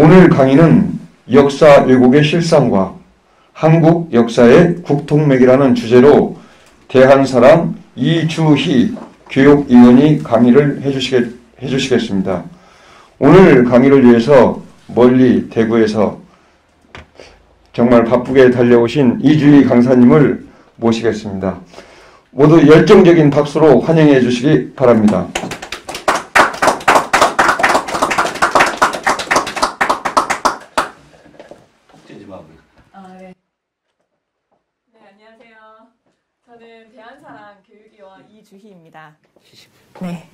오늘 강의는 역사 왜곡의 실상과 한국 역사의 국통맥이라는 주제로 대한사랑 이주희 교육위원이 강의를 해주시겠습니다. 오늘 강의를 위해서 멀리 대구에서 정말 바쁘게 달려오신 이주희 강사님을 모시겠습니다. 모두 열정적인 박수로 환영해 주시기 바랍니다. 네. 네, 안녕하세요. 저는 대한사랑 교육위원 이주희입니다. 네.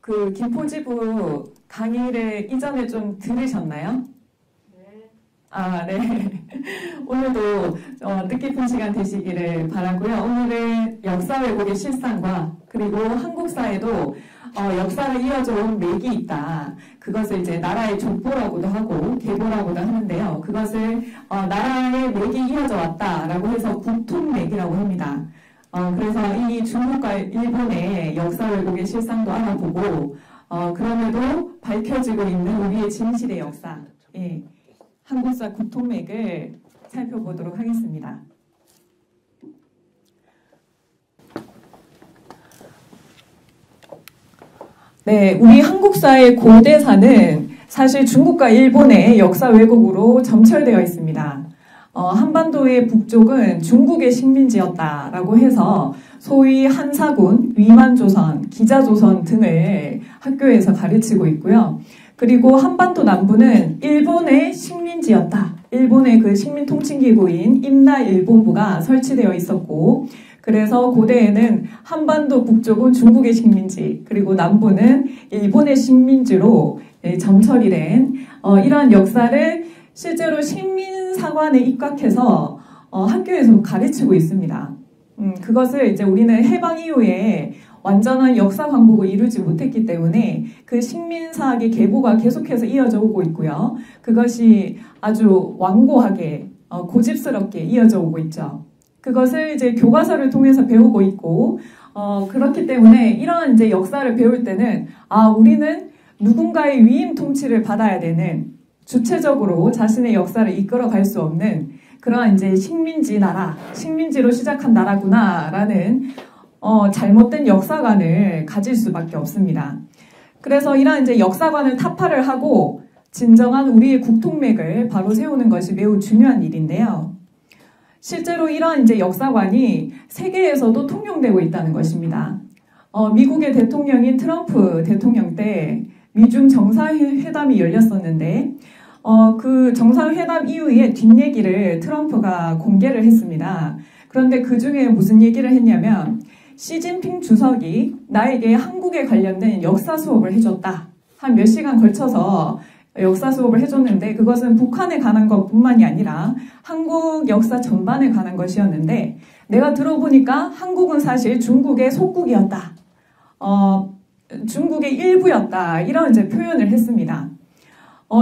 그 김포지부 강의를 이전에 좀 들으셨나요? 네. 오늘도 뜻깊은 시간 되시기를 바라고요. 오늘은 역사 왜곡의 실상과 그리고 한국사에도 역사를 이어져온 맥이 있다. 그것을 이제 나라의 족보라고도 하고 계보라고도 하는데요. 그것을 나라의 맥이 이어져 왔다라고 해서 국통맥이라고 합니다. 그래서 이 중국과 일본의 역사 왜곡의 실상도 알아보고 그럼에도 밝혀지고 있는 우리의 진실의 역사, 한국사 국통맥을 살펴보도록 하겠습니다. 네, 우리 한국사의 고대사는 사실 중국과 일본의 역사 왜곡으로 점철되어 있습니다. 한반도의 북쪽은 중국의 식민지였다라고 해서 소위 한사군, 위만조선, 기자조선 등을 학교에서 가르치고 있고요. 그리고 한반도 남부는 일본의 식민지였다. 일본의 그 식민통칭기구인 임나일본부가 설치되어 있었고, 그래서 고대에는 한반도 북쪽은 중국의 식민지, 그리고 남부는 일본의 식민지로 점철이 된 이러한 역사를 실제로 식민사관에 입각해서 학교에서 가르치고 있습니다. 그것을 이제 우리는 해방 이후에 완전한 역사 광복을 이루지 못했기 때문에 그 식민사학의 계보가 계속해서 이어져 오고 있고요. 그것이 아주 완고하게 고집스럽게 이어져 오고 있죠. 그것을 이제 교과서를 통해서 배우고 있고 그렇기 때문에 이러한 이제 역사를 배울 때는 우리는 누군가의 위임 통치를 받아야 되는 주체적으로 자신의 역사를 이끌어 갈 수 없는 그러한 이제 식민지 나라, 식민지로 시작한 나라구나라는 잘못된 역사관을 가질 수밖에 없습니다. 그래서 이러한 이제 역사관을 타파를 하고 진정한 우리의 국통맥을 바로 세우는 것이 매우 중요한 일인데요. 실제로 이러한 이제 역사관이 세계에서도 통용되고 있다는 것입니다. 미국의 대통령인 트럼프 대통령 때 미중 정상회담이 열렸었는데 그 정상회담 이후에 뒷얘기를 트럼프가 공개를 했습니다. 그런데 그 중에 무슨 얘기를 했냐면 시진핑 주석이 나에게 한국에 관련된 역사 수업을 해줬다. 한 몇 시간 걸쳐서 역사 수업을 해줬는데 그것은 북한에 관한 것뿐만이 아니라 한국 역사 전반에 관한 것이었는데 내가 들어보니까 한국은 사실 중국의 속국이었다. 중국의 일부였다. 이런 이제 표현을 했습니다.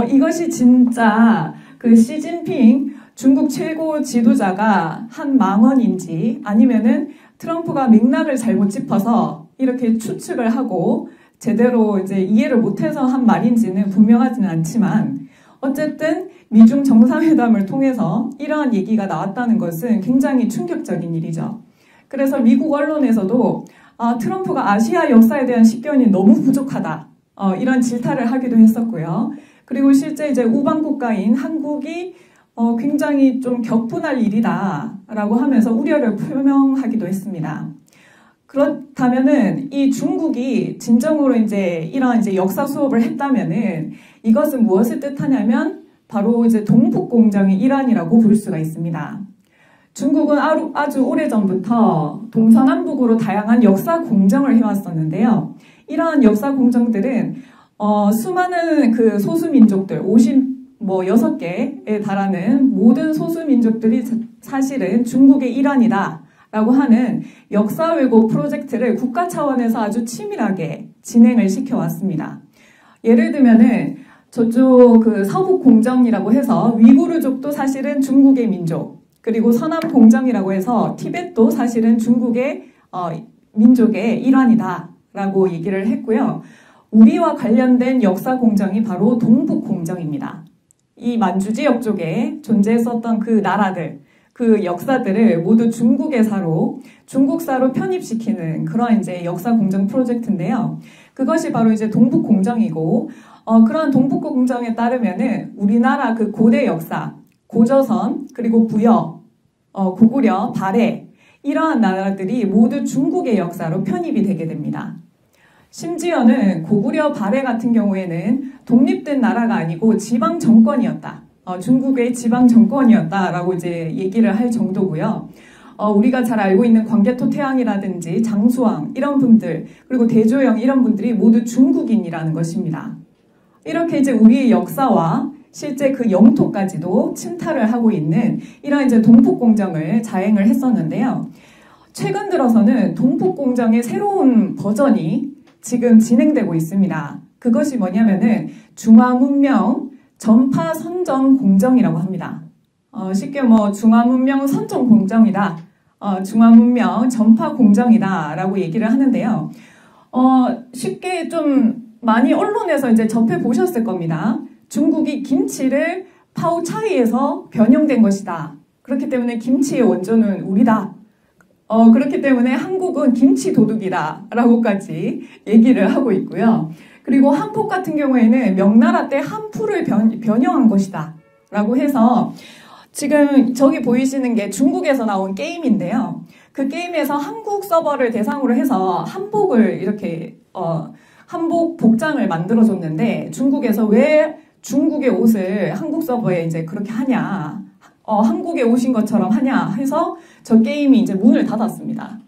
이것이 진짜 그 시진핑 중국 최고 지도자가 한 망언인지 아니면은 트럼프가 맥락을 잘못 짚어서 이렇게 추측을 하고 제대로 이제 이해를 못해서 한 말인지는 분명하지는 않지만 어쨌든 미중 정상회담을 통해서 이러한 얘기가 나왔다는 것은 굉장히 충격적인 일이죠. 그래서 미국 언론에서도 트럼프가 아시아 역사에 대한 식견이 너무 부족하다. 이런 질타를 하기도 했었고요. 그리고 실제 이제 우방국가인 한국이 굉장히 좀 격분할 일이다라고 하면서 우려를 표명하기도 했습니다. 그렇다면은 이 중국이 진정으로 이제 이런 이제 역사 수업을 했다면은 이것은 무엇을 뜻하냐면 바로 이제 동북공정의 일환이라고 볼 수가 있습니다. 중국은 아주 오래전부터 동서남북으로 다양한 역사 공정을 해왔었는데요. 이러한 역사 공정들은 수많은 그 소수민족들 56개에 달하는 모든 소수민족들이 사실은 중국의 일환이다 라고 하는 역사 왜곡 프로젝트를 국가 차원에서 아주 치밀하게 진행을 시켜왔습니다. 예를 들면은 저쪽 그 서북 공정이라고 해서 위구르족도 사실은 중국의 민족, 그리고 서남공정이라고 해서 티벳도 사실은 중국의 민족의 일환이다라고 얘기를 했고요. 우리와 관련된 역사 공정이 바로 동북공정입니다. 이 만주 지역 쪽에 존재했었던 그 나라들, 그 역사들을 모두 중국사로 편입시키는 그런 이제 역사 공정 프로젝트인데요. 그것이 바로 이제 동북공정이고, 그런 동북공정에 따르면은 우리나라 그 고대 역사, 고조선, 그리고 부여, 고구려, 발해, 이러한 나라들이 모두 중국의 역사로 편입이 되게 됩니다. 심지어는 고구려 발해 같은 경우에는 독립된 나라가 아니고 지방 정권이었다. 중국의 지방 정권이었다라고 이제 얘기를 할 정도고요. 우리가 잘 알고 있는 광개토 태왕이라든지 장수왕 이런 분들, 그리고 대조영 이런 분들이 모두 중국인이라는 것입니다. 이렇게 이제 우리의 역사와 실제 그 영토까지도 침탈을 하고 있는 이런 이제 동북공정을 자행을 했었는데요. 최근 들어서는 동북공정의 새로운 버전이 지금 진행되고 있습니다. 그것이 뭐냐면은 중화문명 전파선정공정이라고 합니다. 쉽게 중화문명 선정공정이다. 중화문명 전파공정이다 라고 얘기를 하는데요. 쉽게 좀 많이 언론에서 이제 접해 보셨을 겁니다. 중국이 김치를 파오차이에서 변형된 것이다. 그렇기 때문에 김치의 원조는 우리다. 그렇기 때문에 한국은 김치 도둑이다 라고까지 얘기를 하고 있고요. 그리고 한폭 같은 경우에는 명나라 때 한푸를 변형한 것이다 라고 해서 지금 저기 보이시는 게 중국에서 나온 게임인데요. 그 게임에서 한국 서버를 대상으로 해서 한복을 이렇게 한복 복장을 만들어줬는데 중국에서 왜 중국의 옷을 한국 서버에 이제 그렇게 하냐, 한국에 오신 것처럼 하냐 해서 저 게임이 이제 문을 닫았습니다.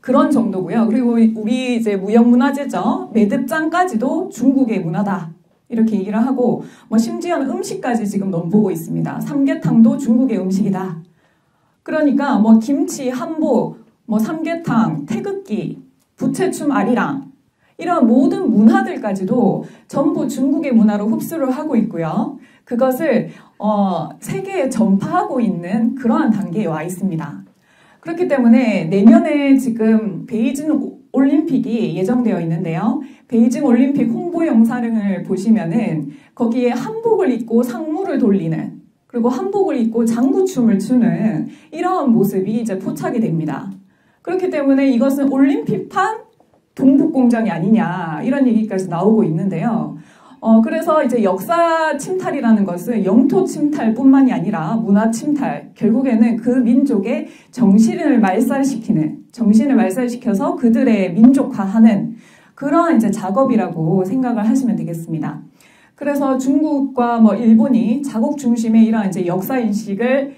그런 정도고요. 그리고 우리 이제 무형문화재죠. 매듭장까지도 중국의 문화다. 이렇게 얘기를 하고, 심지어는 음식까지 지금 넘보고 있습니다. 삼계탕도 중국의 음식이다. 그러니까 김치, 한복, 삼계탕, 태극기, 부채춤, 아리랑 이런 모든 문화들까지도 전부 중국의 문화로 흡수를 하고 있고요. 그것을 세계에 전파하고 있는 그러한 단계에 와 있습니다. 그렇기 때문에 내년에 지금 베이징 올림픽이 예정되어 있는데요. 베이징 올림픽 홍보 영상을 보시면은 거기에 한복을 입고 상무를 돌리는, 그리고 한복을 입고 장구춤을 추는 이러한 모습이 이제 포착이 됩니다. 그렇기 때문에 이것은 올림픽판 동북공정이 아니냐 이런 얘기까지 나오고 있는데요. 그래서 이제 역사 침탈이라는 것은 영토 침탈뿐만이 아니라 문화 침탈, 결국에는 그 민족의 정신을 말살시켜서 그들의 민족화하는 그러한 이제 작업이라고 생각을 하시면 되겠습니다. 그래서 중국과 일본이 자국 중심의 이러한 이제 역사 인식을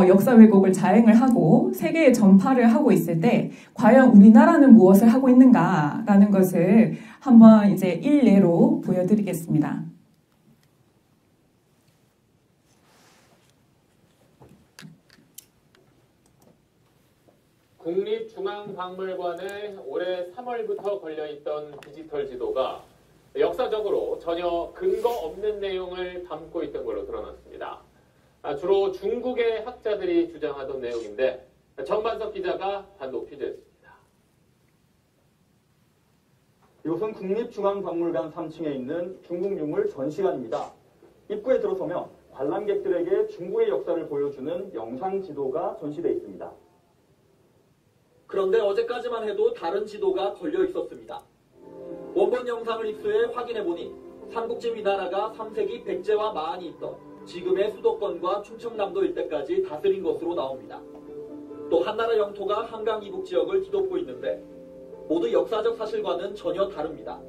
역사 왜곡을 자행을 하고 세계에 전파를 하고 있을 때 과연 우리나라는 무엇을 하고 있는가라는 것을 한번 이제 일례로 보여드리겠습니다. 국립중앙박물관에 올해 3월부터 걸려있던 디지털 지도가 역사적으로 전혀 근거 없는 내용을 담고 있던 걸로 드러났습니다. 주로 중국의 학자들이 주장하던 내용인데 정반석 기자가 단독 취재했습니다. 이곳은 국립중앙박물관 3층에 있는 중국 유물 전시관입니다. 입구에 들어서면 관람객들에게 중국의 역사를 보여주는 영상 지도가 전시되어 있습니다. 그런데 어제까지만 해도 다른 지도가 걸려 있었습니다. 원본 영상을 입수해 확인해보니 삼국지 위나라가 3세기 백제와 마한이 있던 지금의 수도권과 충청남도 일대까지 다스린 것으로 나옵니다. 또 한나라 영토가 한강 이북 지역을 뒤덮고 있는데 모두 역사적 사실과는 전혀 다릅니다.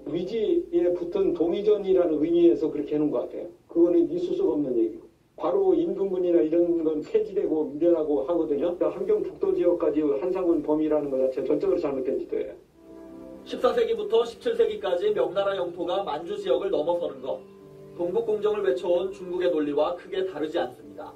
위지에 붙은 동의전이라는 의미에서 그렇게 해놓은 것 같아요. 그거는 있을 수가 없는 얘기고. 바로 임금군이나 이런 건 폐지되고 밀려나고 하거든요. 함경 북도 지역까지 한상군 범위라는 것 자체가 전적으로 잘못된 지도예요. 14세기부터 17세기까지 명나라 영토가 만주 지역을 넘어서는 것, 동북공정을 외쳐온 중국의 논리와 크게 다르지 않습니다.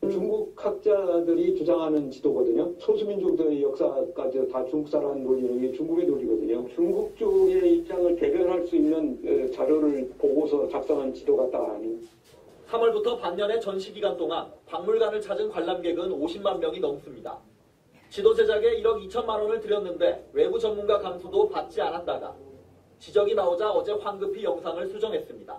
중국 학자들이 주장하는 지도거든요. 소수민족들의 역사까지 다 중국사라는 논리는 이게 중국의 논리거든요. 중국 쪽의 입장을 대변할 수 있는 자료를 보고서 작성한 지도 같다 아니. 3월부터 반년의 전시 기간 동안 박물관을 찾은 관람객은 50만 명이 넘습니다. 지도 제작에 1억 2천만 원을 들였는데 외부 전문가 감수도 받지 않았다가 지적이 나오자 어제 황급히 영상을 수정했습니다.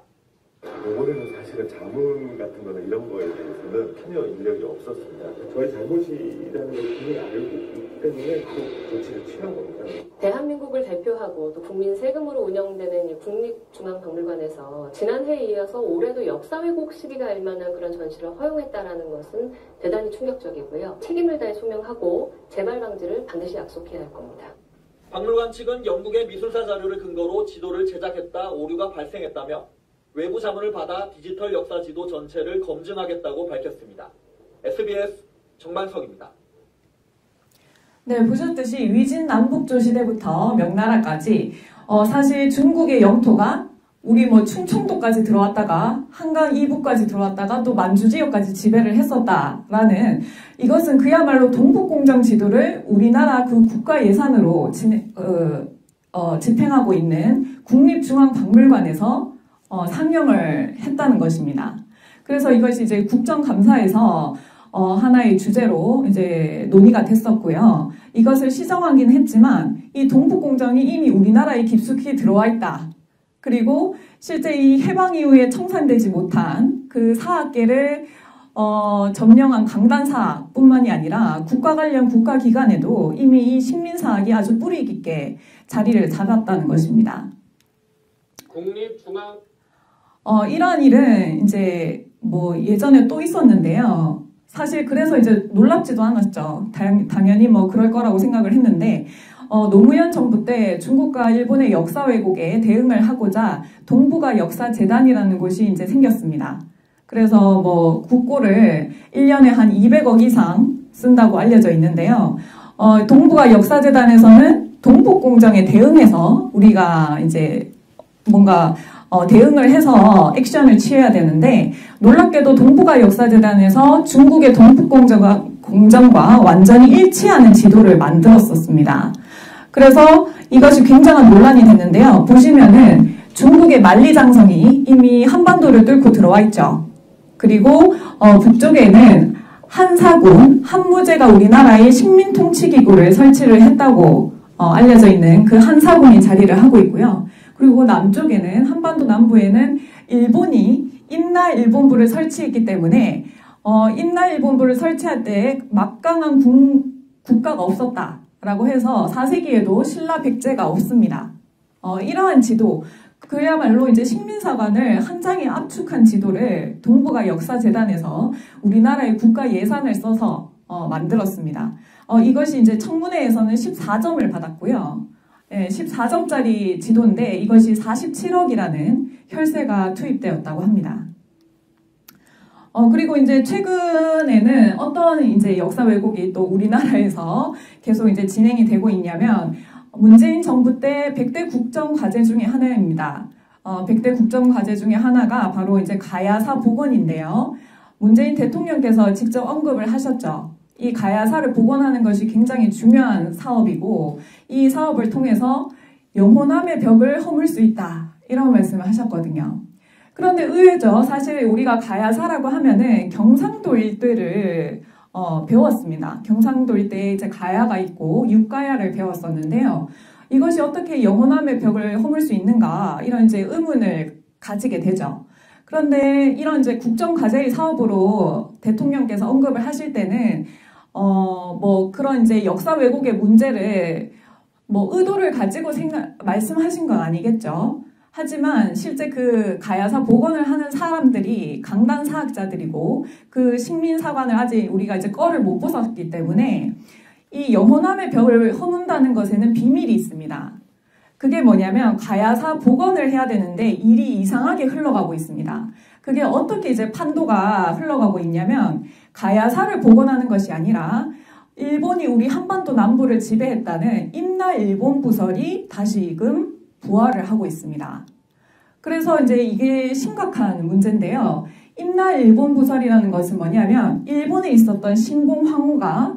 요번에는 사실은 자문 같은 거나 이런 거에 대해서는 전혀 인력이 없었습니다. 저희 잘못이라는 걸 분명히 알고 있기 때문에 그 조치를 취한 겁니다. 대한민국을 대표하고 또 국민 세금으로 운영되는 이 국립중앙박물관에서 지난해에 이어서 올해도 역사 왜곡 시기가 일만한 그런 전시를 허용했다라는 것은 대단히 충격적이고요. 책임을 다해 소명하고 재발 방지를 반드시 약속해야 할 겁니다. 박물관 측은 영국의 미술사 자료를 근거로 지도를 제작했다 오류가 발생했다며 외부 자문을 받아 디지털 역사 지도 전체를 검증하겠다고 밝혔습니다. SBS 정만석입니다. 네, 보셨듯이 위진 남북조 시대부터 명나라까지 사실 중국의 영토가 우리 충청도까지 들어왔다가 한강 이북까지 들어왔다가 또 만주 지역까지 지배를 했었다라는 이것은 그야말로 동북공정 지도를 우리나라 그 국가 예산으로 집행하고 있는 국립중앙박물관에서 상영을 했다는 것입니다. 그래서 이것이 이제 국정감사에서 하나의 주제로 이제 논의가 됐었고요. 이것을 시정하긴 했지만 이 동북공정이 이미 우리나라에 깊숙이 들어와 있다. 그리고 실제 이 해방 이후에 청산되지 못한 그 사학계를 점령한 강단사뿐만이 아니라 국가 관련 국가기관에도 이미 이 식민사학이 아주 뿌리 깊게 자리를 잡았다는 것입니다. 국립중앙 이러한 일은 이제 예전에 또 있었는데요. 사실 그래서 이제 놀랍지도 않았죠. 당연히 그럴 거라고 생각을 했는데 노무현 정부 때 중국과 일본의 역사 왜곡에 대응을 하고자 동북아 역사재단이라는 곳이 이제 생겼습니다. 그래서 국고를 1년에 한 200억 이상 쓴다고 알려져 있는데요. 동북아 역사재단에서는 동북공정에 대응해서 우리가 이제 뭔가 대응을 해서 액션을 취해야 되는데 놀랍게도 동북아 역사재단에서 중국의 동북공정과 완전히 일치하는 지도를 만들었었습니다. 그래서 이것이 굉장한 논란이 됐는데요. 보시면은 중국의 만리장성이 이미 한반도를 뚫고 들어와 있죠. 그리고 북쪽에는 한사군, 한무제가 우리나라의 식민통치기구를 설치를 했다고 알려져 있는 그 한사군이 자리를 하고 있고요. 그리고 남쪽에는 한반도 남부에는 일본이 임나일본부를 설치했기 때문에 임나일본부를 설치할 때 막강한 국가가 없었다라고 해서 4세기에도 신라 백제가 없습니다. 이러한 지도, 그야말로 이제 식민사관을 한 장에 압축한 지도를 동북아 역사재단에서 우리나라의 국가 예산을 써서 만들었습니다. 이것이 이제 청문회에서는 14점을 받았고요. 14점짜리 지도인데 이것이 47억이라는 혈세가 투입되었다고 합니다. 그리고 이제 최근에는 어떤 이제 역사 왜곡이 또 우리나라에서 계속 이제 진행이 되고 있냐면 문재인 정부 때 100대 국정과제 중에 하나입니다. 100대 국정과제 중에 하나가 바로 이제 가야사 복원인데요. 문재인 대통령께서 직접 언급을 하셨죠. 이 가야사를 복원하는 것이 굉장히 중요한 사업이고 이 사업을 통해서 영호남의 벽을 허물 수 있다. 이런 말씀을 하셨거든요. 그런데 의외죠. 사실 우리가 가야사라고 하면은 경상도 일대를 배웠습니다. 경상도 일대에 이제 가야가 있고 육가야를 배웠었는데요. 이것이 어떻게 영호남의 벽을 허물 수 있는가 이런 이제 의문을 가지게 되죠. 그런데 이런 이제 국정과제의 사업으로 대통령께서 언급을 하실 때는 그런 이제 역사 왜곡의 문제를 의도를 가지고 말씀하신 건 아니겠죠. 하지만 실제 그 가야사 복원을 하는 사람들이 강단 사학자들이고 그 식민사관을 아직 우리가 이제 껄을 못 벗었기 때문에 이 영호남의 벽을 허문다는 것에는 비밀이 있습니다. 그게 뭐냐면 가야사 복원을 해야 되는데 일이 이상하게 흘러가고 있습니다. 그게 어떻게 이제 판도가 흘러가고 있냐면 가야사를 복원하는 것이 아니라 일본이 우리 한반도 남부를 지배했다는 임나일본 부설이 다시금 부활을 하고 있습니다. 그래서 이제 이게 심각한 문제인데요. 임나일본 부설이라는 것은 뭐냐면 일본에 있었던 신공황후가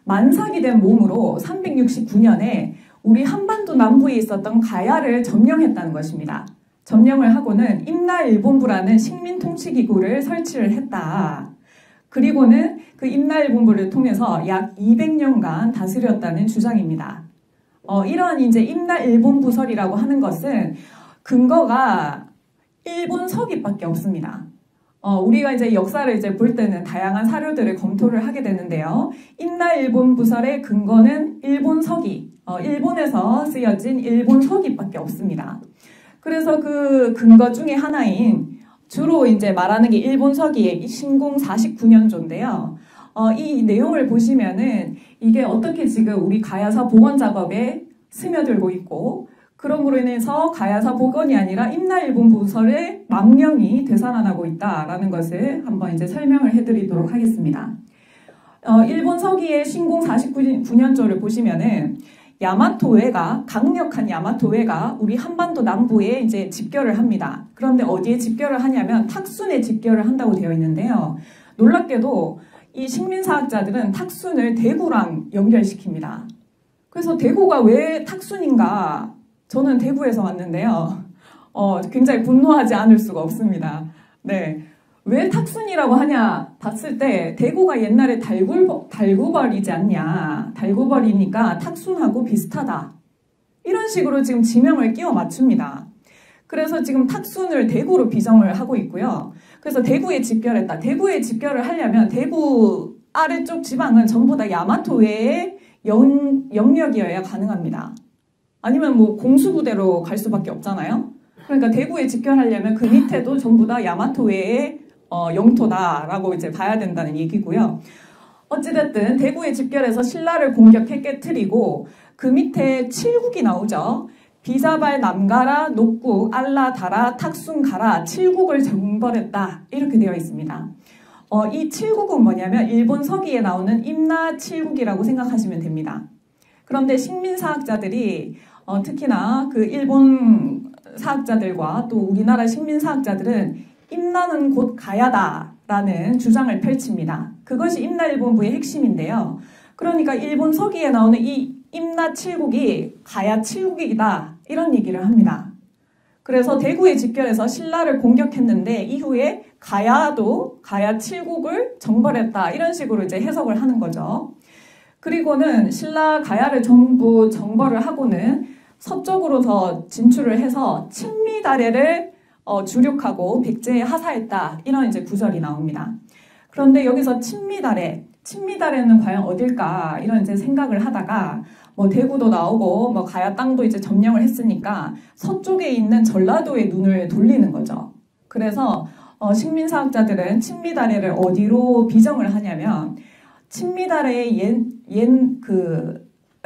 만삭이 된 몸으로 369년에 우리 한반도 남부에 있었던 가야를 점령했다는 것입니다. 점령을 하고는 임나일본부라는 식민통치기구를 설치를 했다. 그리고는 그 임나일본부를 통해서 약 200년간 다스렸다는 주장입니다. 이러한 이제 임나일본부설이라고 하는 것은 근거가 일본 서기밖에 없습니다. 우리가 이제 역사를 이제 볼 때는 다양한 사료들을 검토를 하게 되는데요. 임나일본부설의 근거는 일본 서기, 일본에서 쓰여진 일본 서기밖에 없습니다. 그래서 그 근거 중에 하나인 주로 이제 말하는 게 일본 서기의 신공 49년조인데요. 이 내용을 보시면은 이게 어떻게 지금 우리 가야사 복원 작업에 스며들고 있고 그럼으로 인해서 가야사 복원이 아니라 임나일본부설의 망령이 되살아나고 있다라는 것을 한번 이제 설명을 해드리도록 하겠습니다. 일본 서기의 신공 49년조를 보시면은 야마토회가 강력한 야마토회가 우리 한반도 남부에 이제 집결을 합니다. 그런데 어디에 집결을 하냐면 탁순에 집결을 한다고 되어 있는데요. 놀랍게도 이 식민사학자들은 탁순을 대구랑 연결시킵니다. 그래서 대구가 왜 탁순인가? 저는 대구에서 왔는데요. 굉장히 분노하지 않을 수가 없습니다. 네. 왜 탁순이라고 하냐 봤을 때 대구가 옛날에 달구벌이지 않냐. 달구벌이니까 탁순하고 비슷하다. 이런 식으로 지금 지명을 끼워 맞춥니다. 그래서 지금 탁순을 대구로 비정을 하고 있고요. 그래서 대구에 집결했다. 대구에 집결을 하려면 대구 아래쪽 지방은 전부 다 야마토의 영역이어야 가능합니다. 아니면 뭐 공수부대로 갈 수밖에 없잖아요. 그러니까 대구에 집결하려면 그 밑에도 전부 다 야마토의 영토다라고 이제 봐야 된다는 얘기고요. 어찌됐든 대구에 집결해서 신라를 공격해 깨트리고 그 밑에 7국이 나오죠. 비사발 남가라, 녹국, 알라, 다라, 탁순, 가라 7국을 정벌했다. 이렇게 되어 있습니다. 이 7국은 뭐냐면 일본 서기에 나오는 임나 7국이라고 생각하시면 됩니다. 그런데 식민사학자들이 특히나 그 일본 사학자들과 또 우리나라 식민사학자들은 임나는 곧 가야다라는 주장을 펼칩니다. 그것이 임나일본부의 핵심인데요. 그러니까 일본 서기에 나오는 이 임나 7국이 가야 7국이다 이런 얘기를 합니다. 그래서 대구에 집결해서 신라를 공격했는데 이후에 가야도 가야 7국을 정벌했다 이런 식으로 이제 해석을 하는 거죠. 그리고는 신라 가야를 전부 정벌을 하고는 서쪽으로 더 진출을 해서 친미다레를 주력하고 백제에 하사했다 이런 이제 구절이 나옵니다. 그런데 여기서 친미다레는 과연 어딜까 이런 이제 생각을 하다가 뭐 대구도 나오고 뭐 가야 땅도 이제 점령을 했으니까 서쪽에 있는 전라도에 눈을 돌리는 거죠. 그래서 식민사학자들은 친미다레를 어디로 비정을 하냐면 친미다레의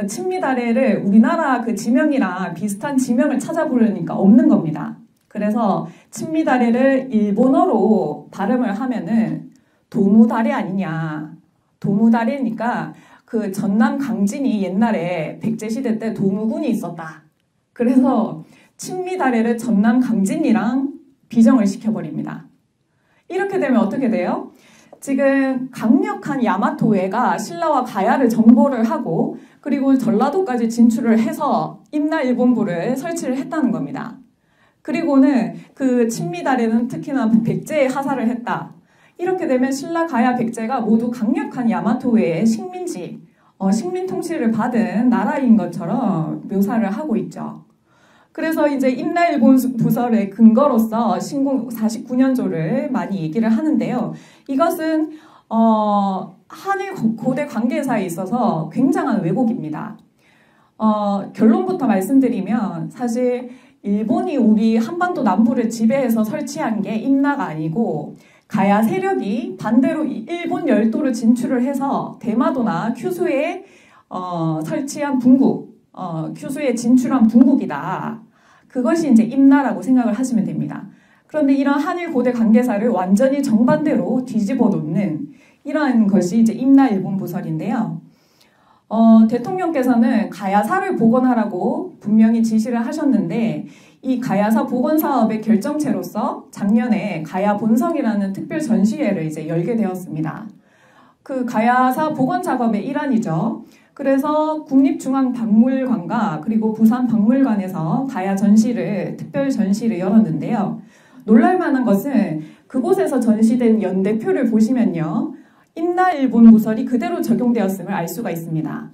친미다레를 우리나라 그 지명이랑 비슷한 지명을 찾아보려니까 없는 겁니다. 그래서 친미다레를 일본어로 발음을 하면은 도무다레 아니냐. 도무다레니까 그 전남 강진이 옛날에 백제시대 때 도무군이 있었다. 그래서 친미다레를 전남 강진이랑 비정을 시켜버립니다. 이렇게 되면 어떻게 돼요? 지금 강력한 야마토회가 신라와 가야를 정벌을 하고 그리고 전라도까지 진출을 해서 임나일본부를 설치를 했다는 겁니다. 그리고는 그 친미다레는 특히나 백제에 하사를 했다. 이렇게 되면 신라, 가야, 백제가 모두 강력한 야마토회의 식민지, 식민 통치를 받은 나라인 것처럼 묘사를 하고 있죠. 그래서 이제 임나일본부설의 근거로서 신공 49년조를 많이 얘기를 하는데요. 이것은 한일 고대 관계사에 있어서 굉장한 왜곡입니다. 결론부터 말씀드리면 사실 일본이 우리 한반도 남부를 지배해서 설치한 게 임나가 아니고 가야 세력이 반대로 일본 열도를 진출을 해서 대마도나 큐슈에 설치한 분국, 큐슈에 진출한 분국이다. 그것이 이제 임나라고 생각을 하시면 됩니다. 그런데 이런 한일 고대 관계사를 완전히 정반대로 뒤집어 놓는 이러한 것이 이제 임나일본부설인데요. 대통령께서는 가야사를 복원하라고 분명히 지시를 하셨는데 이 가야사 복원 사업의 결정체로서 작년에 가야 본성이라는 특별 전시회를 이제 열게 되었습니다. 그 가야사 복원 작업의 일환이죠. 그래서 국립중앙박물관과 그리고 부산박물관에서 가야 전시를, 특별 전시를 열었는데요. 놀랄만한 것은 그곳에서 전시된 연대표를 보시면요. 임나일본 부설이 그대로 적용되었음을 알 수가 있습니다.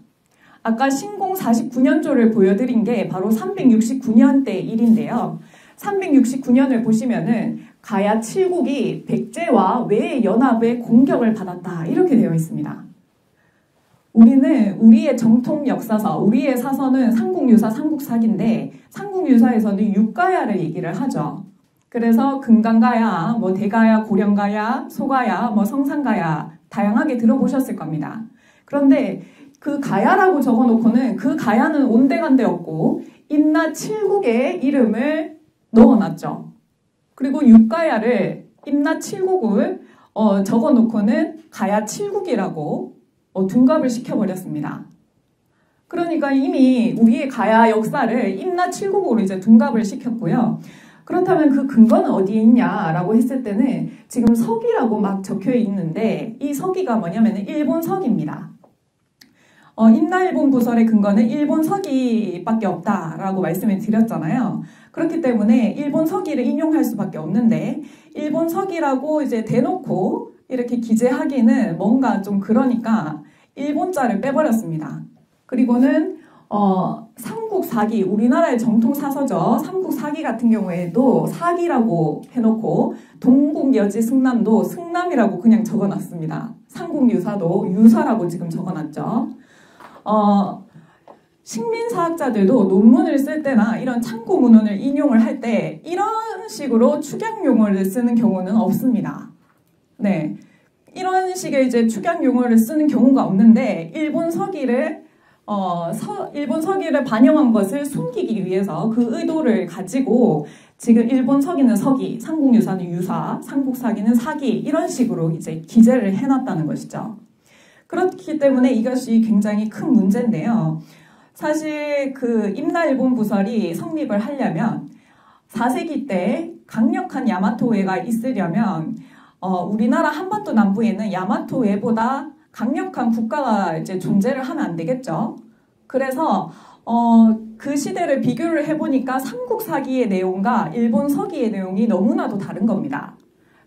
아까 신공 49년조를 보여드린 게 바로 369년 때 일인데요. 369년을 보시면은 가야 7국이 백제와 외의 연합의 공격을 받았다. 이렇게 되어 있습니다. 우리는 우리의 정통 역사서, 우리의 사서는 삼국유사, 삼국사기인데 삼국유사에서는 육가야를 얘기를 하죠. 그래서 금강가야, 뭐 대가야, 고령가야, 소가야, 뭐 성산가야 다양하게 들어보셨을 겁니다. 그런데 그 가야라고 적어놓고는 그 가야는 온데간데 없고 임나 7국의 이름을 넣어놨죠. 그리고 육가야를 임나 7국을 적어놓고는 가야 7국이라고 둔갑을 시켜버렸습니다. 그러니까 이미 우리의 가야 역사를 임나 7국으로 이제 둔갑을 시켰고요. 그렇다면 그 근거는 어디에 있냐라고 했을 때는 지금 서기라고 막 적혀 있는데 이 서기가 뭐냐면 일본 서기입니다. 임나일본 부설의 근거는 일본 서기밖에 없다라고 말씀을 드렸잖아요. 그렇기 때문에 일본 서기를 인용할 수밖에 없는데 일본 서기라고 이제 대놓고 이렇게 기재하기는 뭔가 좀 그러니까 일본자를 빼버렸습니다. 그리고는 삼국사기, 우리나라의 정통 사서죠. 삼국사기 같은 경우에도 사기라고 해놓고 동국여지 승남도 승남이라고 그냥 적어놨습니다. 삼국유사도 유사라고 지금 적어놨죠. 식민사학자들도 논문을 쓸 때나 이런 참고 문헌을 인용을 할 때 이런 식으로 축약 용어를 쓰는 경우는 없습니다. 네, 이런 식의 이제 축약 용어를 쓰는 경우가 없는데 일본 서기를 반영한 것을 숨기기 위해서 그 의도를 가지고 지금 일본 서기는 서기, 삼국유사는 유사, 삼국사기는 사기 이런 식으로 이제 기재를 해놨다는 것이죠. 그렇기 때문에 이것이 굉장히 큰 문제인데요. 사실 그 임나일본 부설이 성립을 하려면 4세기 때 강력한 야마토해가 있으려면 우리나라 한반도 남부에는 야마토해보다 강력한 국가가 이제 존재를 하면 안 되겠죠. 그래서 그 시대를 비교를 해보니까 삼국사기의 내용과 일본 서기의 내용이 너무나도 다른 겁니다.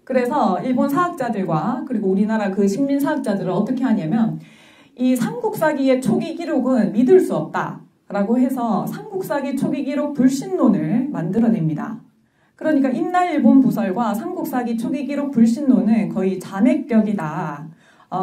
그래서 일본 사학자들과 그리고 우리나라 그 식민사학자들은 어떻게 하냐면 이 삼국사기의 초기 기록은 믿을 수 없다라고 해서 삼국사기 초기 기록 불신론을 만들어냅니다. 그러니까 임나일본 부설과 삼국사기 초기 기록 불신론은 거의 잔액격이다.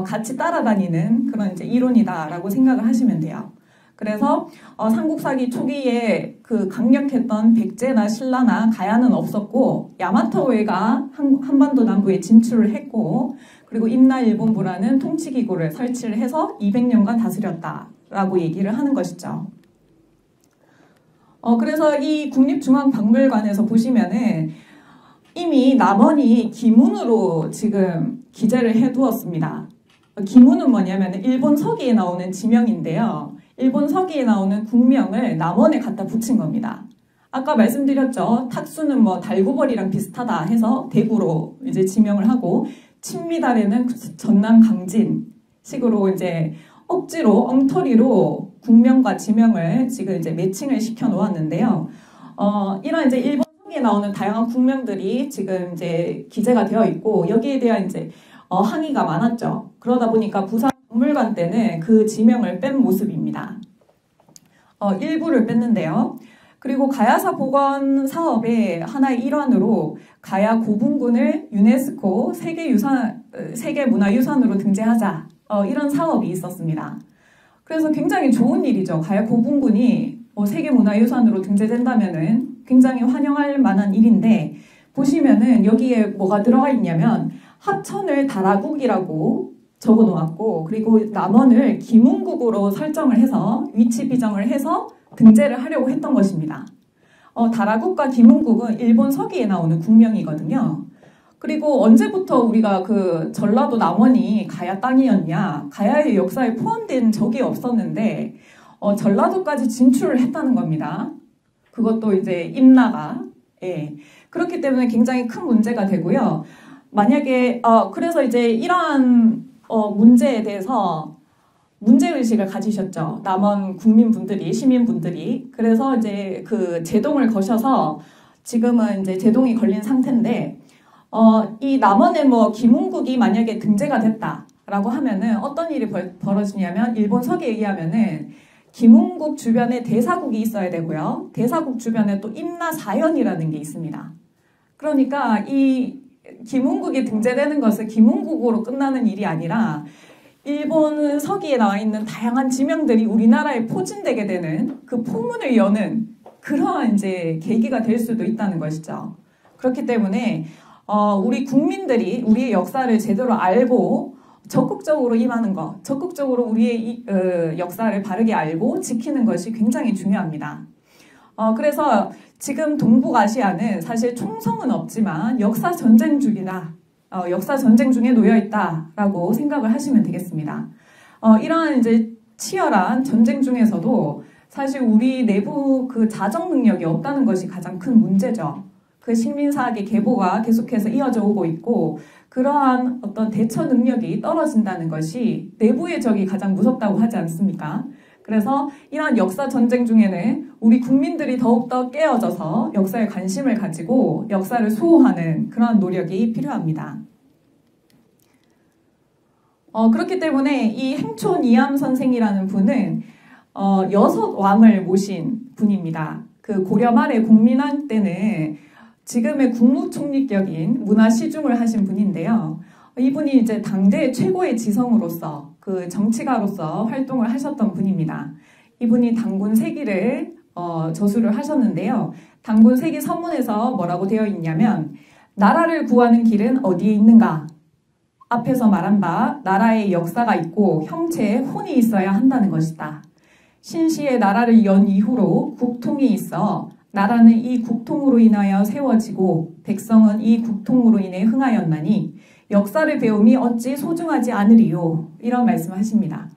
같이 따라다니는 그런 이제 이론이다라고 생각을 하시면 돼요. 그래서 삼국사기 초기에 그 강력했던 백제나 신라나 가야는 없었고 야마토해가 한반도 남부에 진출을 했고 그리고 임나일본부라는 통치기구를 설치를 해서 200년간 다스렸다라고 얘기를 하는 것이죠. 그래서 이 국립중앙박물관에서 보시면은 이미 남원이 기문으로 지금 기재를 해두었습니다. 기문은 뭐냐면 일본 서기에 나오는 지명인데요. 일본 서기에 나오는 국명을 남원에 갖다 붙인 겁니다. 아까 말씀드렸죠. 탁수는 뭐 달구벌이랑 비슷하다 해서 대구로 이제 지명을 하고 친미달에는 전남 강진 식으로 이제 억지로 엉터리로 국명과 지명을 지금 이제 매칭을 시켜 놓았는데요. 이런 이제 일본 서기에 나오는 다양한 국명들이 지금 이제 기재가 되어 있고 여기에 대한 이제 항의가 많았죠. 그러다 보니까 부산 박물관 때는 그 지명을 뺀 모습입니다. 일부를 뺐는데요. 그리고 가야사 복원 사업의 하나의 일환으로 가야 고분군을 유네스코 세계문화유산으로 등재하자 이런 사업이 있었습니다. 그래서 굉장히 좋은 일이죠. 가야 고분군이 세계문화유산으로 등재된다면은 굉장히 환영할 만한 일인데 보시면은 여기에 뭐가 들어가 있냐면 합천을 다라국이라고 적어 놓았고 그리고 남원을 기문국으로 설정을 해서 위치 비정을 해서 등재를 하려고 했던 것입니다. 다라국과 기문국은 일본 서기에 나오는 국명이거든요. 그리고 언제부터 우리가 그 전라도 남원이 가야 땅이었냐, 가야의 역사에 포함된 적이 없었는데 전라도까지 진출을 했다는 겁니다. 그것도 이제 임나가. 예. 그렇기 때문에 굉장히 큰 문제가 되고요. 만약에 그래서 이제 이러한 문제에 대해서 문제의식을 가지셨죠. 남원 국민분들이, 시민분들이. 그래서 이제 그 제동을 거셔서 지금은 이제 제동이 걸린 상태인데, 이 남원에 뭐 김웅국이 만약에 등재가 됐다라고 하면은 어떤 일이 벌어지냐면, 일본 서기에 의하면은 김웅국 주변에 대사국이 있어야 되고요. 대사국 주변에 또 임나사현이라는 게 있습니다. 그러니까 이 김웅국이 등재되는 것은 김웅국으로 끝나는 일이 아니라 일본 서기에 나와 있는 다양한 지명들이 우리나라에 포진되게 되는 그 포문을 여는 그러한 이제 계기가 될 수도 있다는 것이죠. 그렇기 때문에 우리 국민들이 우리의 역사를 제대로 알고 적극적으로 임하는 것, 적극적으로 우리의 역사를 바르게 알고 지키는 것이 굉장히 중요합니다. 그래서 지금 동북아시아는 사실 총성은 없지만 역사 전쟁 중이다. 역사 전쟁 중에 놓여 있다라고 생각을 하시면 되겠습니다. 이러한 이제 치열한 전쟁 중에서도 사실 우리 내부 그 자정 능력이 없다는 것이 가장 큰 문제죠. 그 식민사학의 계보가 계속해서 이어져 오고 있고 그러한 어떤 대처 능력이 떨어진다는 것이 내부의 적이 가장 무섭다고 하지 않습니까? 그래서 이러한 역사 전쟁 중에는 우리 국민들이 더욱더 깨어져서 역사에 관심을 가지고 역사를 수호하는 그런 노력이 필요합니다. 그렇기 때문에 이 행촌 이암 선생이라는 분은 6왕을 모신 분입니다. 그 고려 말의 공민왕 때는 지금의 국무총리격인 문화시중을 하신 분인데요. 이분이 이제 당대 최고의 지성으로서 그 정치가로서 활동을 하셨던 분입니다. 이분이 단군 세기를 저술을 하셨는데요. 단군 세기 서문에서 뭐라고 되어 있냐면 나라를 구하는 길은 어디에 있는가? 앞에서 말한 바 나라의 역사가 있고 형체에 혼이 있어야 한다는 것이다. 신시의 나라를 연 이후로 국통이 있어 나라는 이 국통으로 인하여 세워지고 백성은 이 국통으로 인해 흥하였나니 역사를 배움이 어찌 소중하지 않으리요. 이런 말씀을 하십니다.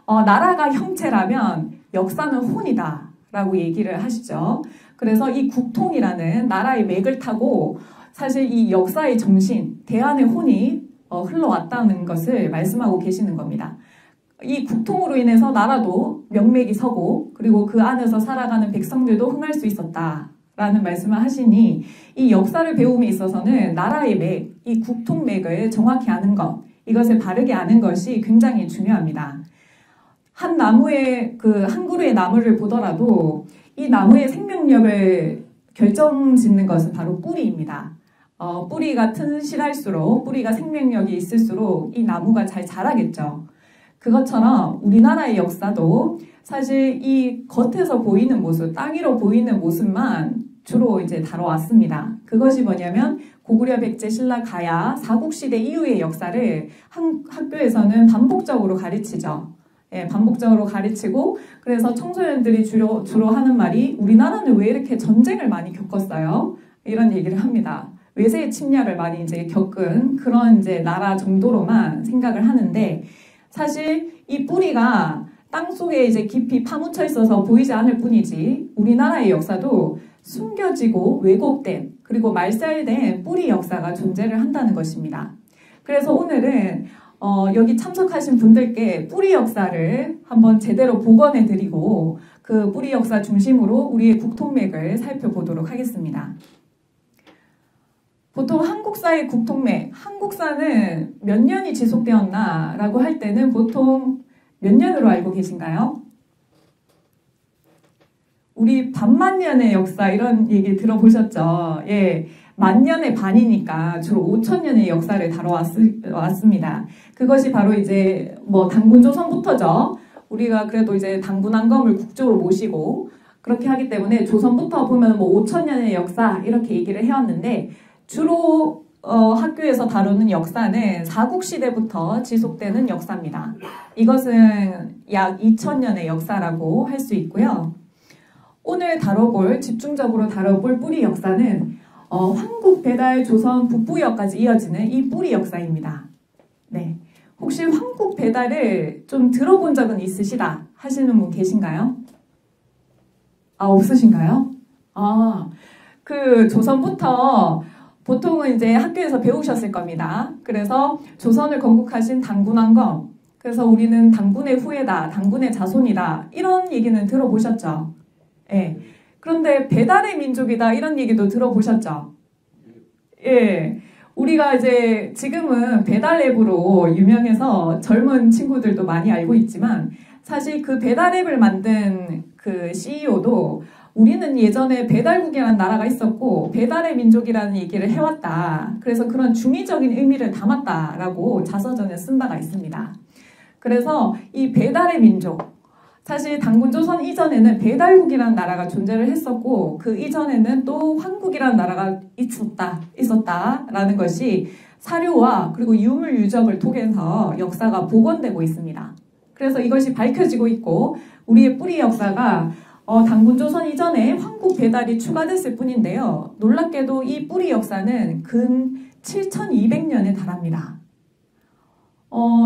나라가 형체라면 역사는 혼이다 라고 얘기를 하시죠. 그래서 이 국통이라는 나라의 맥을 타고 사실 이 역사의 정신, 대안의 혼이 흘러왔다는 것을 말씀하고 계시는 겁니다. 이 국통으로 인해서 나라도 명맥이 서고 그리고 그 안에서 살아가는 백성들도 흥할 수 있었다라는 말씀을 하시니 이 역사를 배움에 있어서는 나라의 맥, 이 국통맥을 정확히 아는 것, 이것을 바르게 아는 것이 굉장히 중요합니다. 한 나무의 한 그루의 나무를 보더라도 이 나무의 생명력을 결정짓는 것은 바로 뿌리입니다. 뿌리가 튼실할수록 뿌리가 생명력이 있을수록 이 나무가 잘 자라겠죠. 그것처럼 우리나라의 역사도 사실 이 겉에서 보이는 모습, 땅 위로 보이는 모습만 주로 이제 다뤄왔습니다. 그것이 뭐냐면 고구려, 백제, 신라, 가야, 삼국시대 이후의 역사를 학교에서는 반복적으로 가르치죠. 예, 반복적으로 가르치고 그래서 청소년들이 주로 하는 말이 우리나라는 왜 이렇게 전쟁을 많이 겪었어요? 이런 얘기를 합니다. 외세의 침략을 많이 이제 겪은 그런 이제 나라 정도로만 생각을 하는데 사실 이 뿌리가 땅속에 이제 깊이 파묻혀 있어서 보이지 않을 뿐이지 우리나라의 역사도 숨겨지고 왜곡된 그리고 말살된 뿌리 역사가 존재를 한다는 것입니다. 그래서 오늘은 여기 참석하신 분들께 뿌리 역사를 한번 제대로 복원해 드리고 그 뿌리 역사 중심으로 우리의 국통맥을 살펴보도록 하겠습니다. 보통 한국사의 국통맥, 한국사는 몇 년이 지속되었나 라고 할 때는 보통 몇 년으로 알고 계신가요? 우리 반만년의 역사 이런 얘기 들어보셨죠? 예, 만년의 반이니까 주로 5,000년의 역사를 다뤄왔습니다. 그것이 바로 이제 뭐 단군조선부터죠. 우리가 그래도 이제 단군한검을 국조로 모시고 그렇게 하기 때문에 조선부터 보면 뭐 5,000년의 역사 이렇게 얘기를 해왔는데 주로 학교에서 다루는 역사는 삼국시대부터 지속되는 역사입니다. 이것은 약 2000년의 역사라고 할 수 있고요. 오늘 집중적으로 다뤄볼 뿌리 역사는 황국, 배달, 조선, 북부역까지 이어지는 이 뿌리 역사입니다. 네, 혹시 황국, 배달을 좀 들어본 적은 있으시다 하시는 분 계신가요? 없으신가요? 그 조선부터 보통은 이제 학교에서 배우셨을 겁니다. 그래서 조선을 건국하신 단군왕검, 그래서 우리는 당군의 후예다, 당군의 자손이다 이런 얘기는 들어보셨죠? 예. 그런데 배달의 민족이다 이런 얘기도 들어보셨죠? 예. 우리가 이제 지금은 배달 앱으로 유명해서 젊은 친구들도 많이 알고 있지만 사실 그 배달 앱을 만든 그 CEO도 우리는 예전에 배달국이라는 나라가 있었고 배달의 민족이라는 얘기를 해왔다. 그래서 그런 중의적인 의미를 담았다라고 자서전에 쓴 바가 있습니다. 그래서 이 배달의 민족, 사실 당군조선 이전에는 배달국이라는 나라가 존재를 했었고 그 이전에는 또 황국이라는 나라가 있었다라는 것이 사료와 그리고 유물 유적을 통해서 역사가 복원되고 있습니다. 그래서 이것이 밝혀지고 있고 우리의 뿌리 역사가 당군조선 이전에 황국 배달이 추가됐을 뿐인데요. 놀랍게도 이 뿌리 역사는 근 7200년에 달합니다.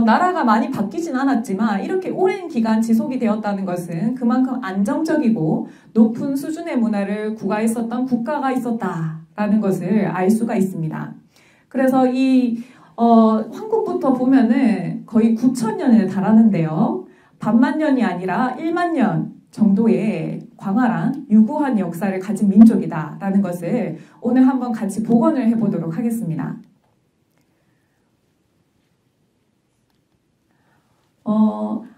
나라가 많이 바뀌진 않았지만 이렇게 오랜 기간 지속이 되었다는 것은 그만큼 안정적이고 높은 수준의 문화를 구가했었던 국가가 있었다라는 것을 알 수가 있습니다. 그래서 이 황국부터 보면은 거의 9000년에 달하는데요. 반만 년이 아니라 1만 년 정도의 광활한 유구한 역사를 가진 민족이다라는 것을 오늘 한번 같이 복원을 해보도록 하겠습니다.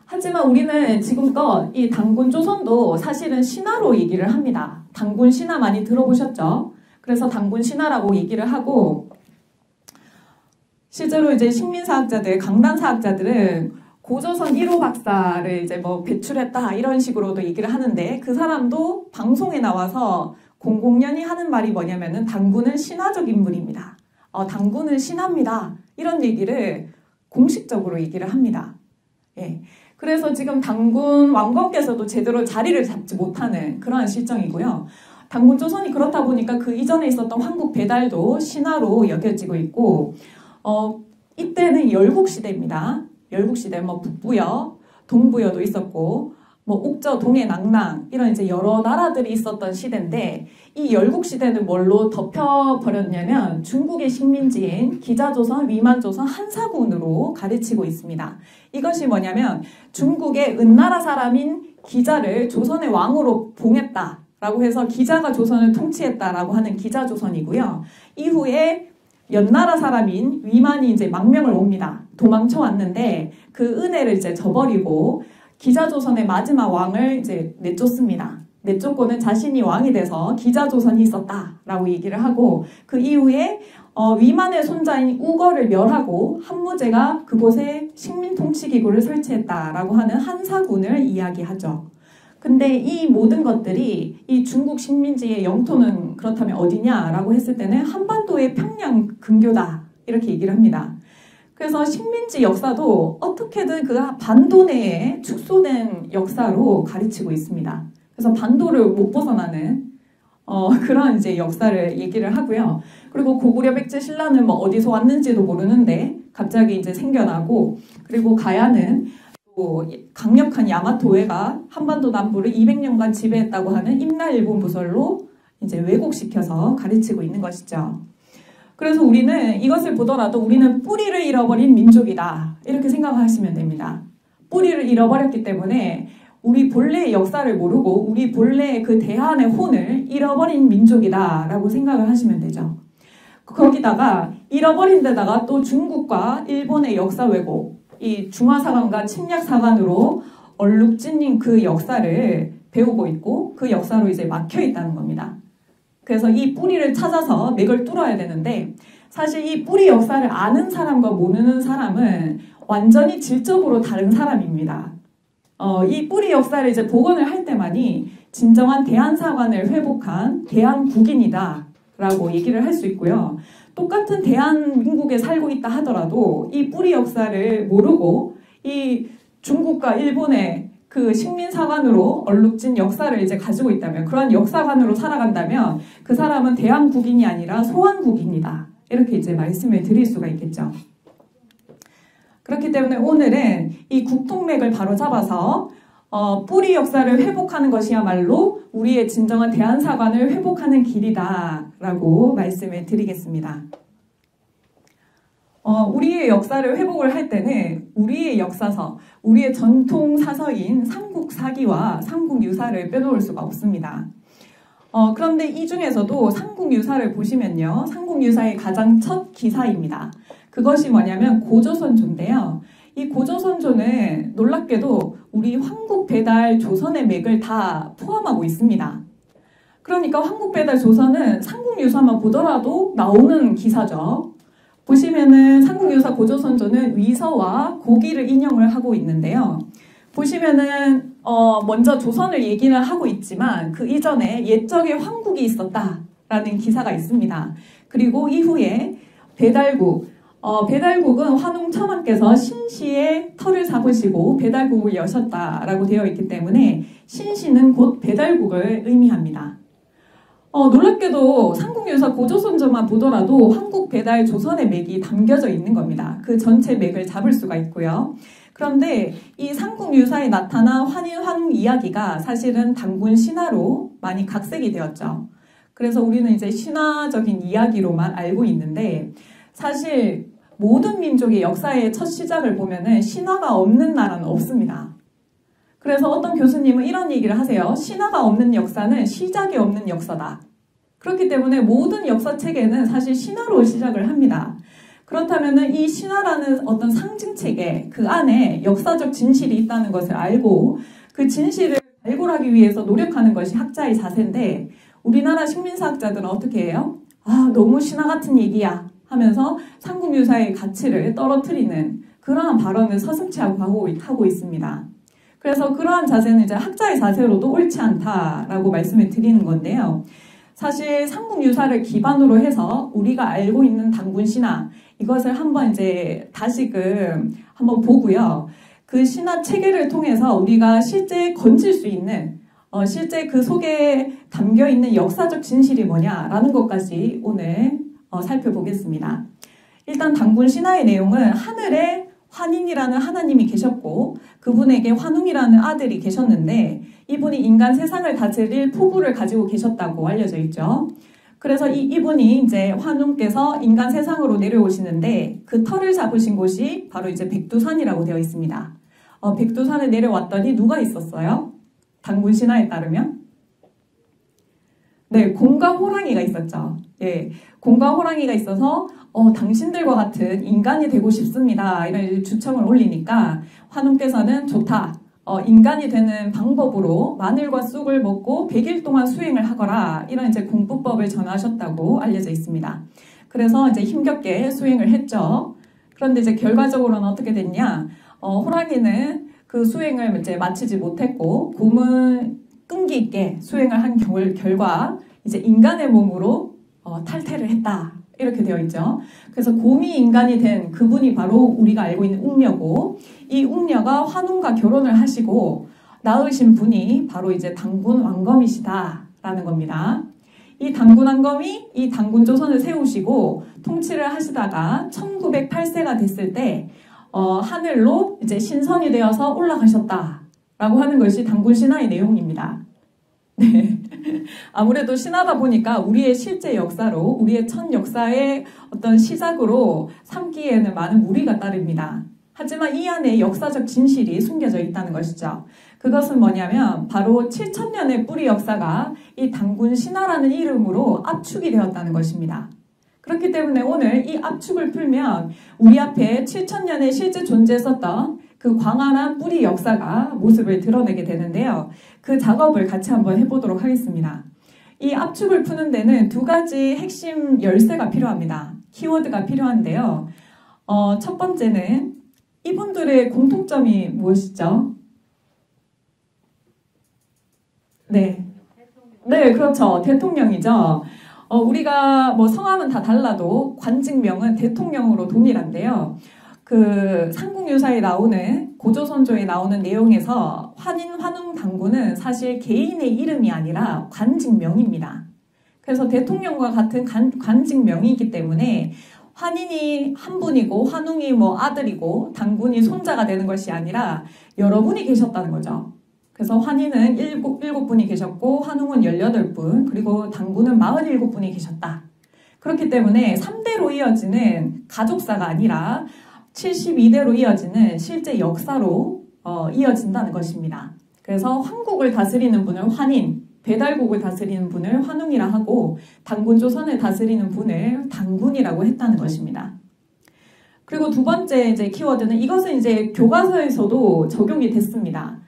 하지만 우리는 지금껏 이 당군 조선도 사실은 신화로 얘기를 합니다. 당군 신화 많이 들어보셨죠? 그래서 당군 신화라고 얘기를 하고 실제로 이제 식민사학자들, 강단사학자들은 고조선 1호 박사를 이제 뭐 배출했다 이런 식으로도 얘기를 하는데 그 사람도 방송에 나와서 공공연히 하는 말이 뭐냐면은 당군은 신화적 인물입니다. 당군은 신화입니다. 이런 얘기를 공식적으로 얘기를 합니다. 예. 그래서 지금 당군 왕건께서도 제대로 자리를 잡지 못하는 그러한 실정이고요. 당군 조선이 그렇다 보니까 그 이전에 있었던 황국 배달도 신화로 여겨지고 있고 이때는 열국시대입니다. 열국시대 뭐 북부여, 동부여도 있었고 뭐 옥저, 동해, 낙랑 이런 이제 여러 나라들이 있었던 시대인데 이 열국시대는 뭘로 덮여버렸냐면 중국의 식민지인 기자조선, 위만조선, 한사군으로 가르치고 있습니다. 이것이 뭐냐면 중국의 은나라 사람인 기자를 조선의 왕으로 봉했다라고 해서 기자가 조선을 통치했다라고 하는 기자조선이고요. 이후에 연나라 사람인 위만이 이제 망명을 옵니다. 도망쳐 왔는데 그 은혜를 이제 저버리고 기자조선의 마지막 왕을 이제 내쫓습니다. 내쫓고는 자신이 왕이 돼서 기자조선이 있었다라고 얘기를 하고 그 이후에 위만의 손자인 우거를 멸하고 한무제가 그곳에 식민통치기구를 설치했다라고 하는 한사군을 이야기하죠. 근데 이 모든 것들이 이 중국 식민지의 영토는 그렇다면 어디냐라고 했을 때는 한반도의 평양 근교다 이렇게 얘기를 합니다. 그래서 식민지 역사도 어떻게든 그 반도 내에 축소된 역사로 가르치고 있습니다. 그래서 반도를 못 벗어나는 그런 이제 역사를 얘기를 하고요. 그리고 고구려 백제 신라는 뭐 어디서 왔는지도 모르는데 갑자기 이제 생겨나고 그리고 가야는 또 강력한 야마토회가 한반도 남부를 200년간 지배했다고 하는 임나일본 부설로 이제 왜곡시켜서 가르치고 있는 것이죠. 그래서 우리는 이것을 보더라도 우리는 뿌리를 잃어버린 민족이다. 이렇게 생각하시면 됩니다. 뿌리를 잃어버렸기 때문에 우리 본래의 역사를 모르고 우리 본래의 그 대한의 혼을 잃어버린 민족이다 라고 생각을 하시면 되죠. 거기다가 잃어버린 데다가 또 중국과 일본의 역사 왜곡, 이 중화사관과 침략사관으로 얼룩진인 그 역사를 배우고 있고 그 역사로 이제 막혀 있다는 겁니다. 그래서 이 뿌리를 찾아서 맥을 뚫어야 되는데 사실 이 뿌리 역사를 아는 사람과 모르는 사람은 완전히 질적으로 다른 사람입니다. 이 뿌리 역사를 이제 복원을 할 때만이 진정한 대한사관을 회복한 대한국인이다 라고 얘기를 할 수 있고요. 똑같은 대한민국에 살고 있다 하더라도 이 뿌리 역사를 모르고 이 중국과 일본의 그 식민사관으로 얼룩진 역사를 이제 가지고 있다면 그러한 역사관으로 살아간다면 그 사람은 대한국인이 아니라 소환국인이다. 이렇게 이제 말씀을 드릴 수가 있겠죠. 그렇기 때문에 오늘은 이 국통맥을 바로잡아서 뿌리 역사를 회복하는 것이야말로 우리의 진정한 대한사관을 회복하는 길이다 라고 말씀을 드리겠습니다. 우리의 역사를 회복을 할 때는 우리의 역사서, 우리의 전통 사서인 삼국사기와 삼국유사를 빼놓을 수가 없습니다. 그런데 이 중에서도 삼국유사를 보시면요. 삼국유사의 가장 첫 기사입니다. 그것이 뭐냐면 고조선조인데요. 이 고조선조는 놀랍게도 우리 황국배달 조선의 맥을 다 포함하고 있습니다. 그러니까 황국배달 조선은 삼국유사만 보더라도 나오는 기사죠. 보시면은 삼국유사 고조선조는 위서와 고기를 인용을 하고 있는데요. 보시면은 먼저 조선을 얘기는 하고 있지만 그 이전에 옛적에 황국이 있었다라는 기사가 있습니다. 그리고 이후에 배달국은 환웅 첨언께서 신시의 터를 잡으시고 배달국을 여셨다라고 되어 있기 때문에 신시는 곧 배달국을 의미합니다. 놀랍게도 삼국유사 고조선조만 보더라도 황국 배달 조선의 맥이 담겨져 있는 겁니다. 그 전체 맥을 잡을 수가 있고요. 그런데 이 삼국유사에 나타난 환인 환웅 이야기가 사실은 단군 신화로 많이 각색이 되었죠. 그래서 우리는 이제 신화적인 이야기로만 알고 있는데 사실 모든 민족의 역사의 첫 시작을 보면은 신화가 없는 나라는 없습니다. 그래서 어떤 교수님은 이런 얘기를 하세요. 신화가 없는 역사는 시작이 없는 역사다. 그렇기 때문에 모든 역사체계는 사실 신화로 시작을 합니다. 그렇다면 이 신화라는 어떤 상징체계 그 안에 역사적 진실이 있다는 것을 알고 그 진실을 발굴하기 위해서 노력하는 것이 학자의 자세인데 우리나라 식민사학자들은 어떻게 해요? 너무 신화 같은 얘기야 하면서 삼국유사의 가치를 떨어뜨리는 그러한 발언을 서슴지 하고 있습니다. 그래서 그러한 자세는 이제 학자의 자세로도 옳지 않다라고 말씀을 드리는 건데요. 사실 삼국유사를 기반으로 해서 우리가 알고 있는 단군신화 이것을 한번 이제 다시금 한번 보고요. 그 신화 체계를 통해서 우리가 실제 건질 수 있는 실제 그 속에 담겨 있는 역사적 진실이 뭐냐라는 것까지 오늘 살펴보겠습니다. 일단 단군신화의 내용은 하늘에 환인이라는 하나님이 계셨고 그분에게 환웅이라는 아들이 계셨는데 이분이 인간 세상을 다스릴 포부를 가지고 계셨다고 알려져 있죠. 그래서 이분이 이제 환웅께서 인간 세상으로 내려오시는데 그 터를 잡으신 곳이 바로 이제 백두산이라고 되어 있습니다. 백두산에 내려왔더니 누가 있었어요? 단군신화에 따르면 네, 곰과 호랑이가 있었죠. 예, 곰과 호랑이가 있어서 당신들과 같은 인간이 되고 싶습니다. 이런 주청을 올리니까 환웅께서는 좋다. 인간이 되는 방법으로 마늘과 쑥을 먹고 100일 동안 수행을 하거라. 이런 이제 공부법을 전하셨다고 알려져 있습니다. 그래서 이제 힘겹게 수행을 했죠. 그런데 이제 결과적으로는 어떻게 됐냐? 호랑이는 그 수행을 이제 마치지 못했고 곰은 끈기 있게 수행을 한 결과 이제 인간의 몸으로 탈퇴를 했다. 이렇게 되어 있죠. 그래서 곰이 인간이 된 그분이 바로 우리가 알고 있는 웅녀고 이 웅녀가 환웅과 결혼을 하시고 낳으신 분이 바로 이제 단군 왕검이시다라는 겁니다. 이 단군 왕검이 이 단군 조선을 세우시고 통치를 하시다가 1908세가 됐을 때 하늘로 이제 신선이 되어서 올라가셨다라고 하는 것이 단군 신화의 내용입니다. 네. 아무래도 신화다 보니까 우리의 실제 역사로 우리의 첫 역사의 어떤 시작으로 삼기에는 많은 무리가 따릅니다. 하지만 이 안에 역사적 진실이 숨겨져 있다는 것이죠. 그것은 뭐냐면 바로 7000년의 뿌리 역사가 이 단군 신화라는 이름으로 압축이 되었다는 것입니다. 그렇기 때문에 오늘 이 압축을 풀면 우리 앞에 7000년에 실제 존재했었던 그 광활한 뿌리 역사가 모습을 드러내게 되는데요. 그 작업을 같이 한번 해보도록 하겠습니다. 이 압축을 푸는 데는 두 가지 핵심 열쇠가 필요합니다. 키워드가 필요한데요. 첫 번째는 이분들의 공통점이 무엇이죠? 네. 네, 그렇죠. 대통령이죠. 우리가 뭐 성함은 다 달라도 관직명은 대통령으로 동일한데요. 그 삼국유사에 나오는 고조선조에 나오는 내용에서 환인, 환웅, 단군은 사실 개인의 이름이 아니라 관직명입니다. 그래서 대통령과 같은 관직명이기 때문에 환인이 한 분이고 환웅이 뭐 아들이고 단군이 손자가 되는 것이 아니라 여러분이 계셨다는 거죠. 그래서 환인은 7분이 계셨고 환웅은 18분 그리고 단군은 47분이 계셨다. 그렇기 때문에 3대로 이어지는 가족사가 아니라 72대로 이어지는 실제 역사로 이어진다는 것입니다. 그래서 황국을 다스리는 분을 환인, 배달국을 다스리는 분을 환웅이라 하고 단군조선을 다스리는 분을 단군이라고 했다는 것입니다. 그리고 두 번째 이제 키워드는 이것은 이제 교과서에서도 적용이 됐습니다.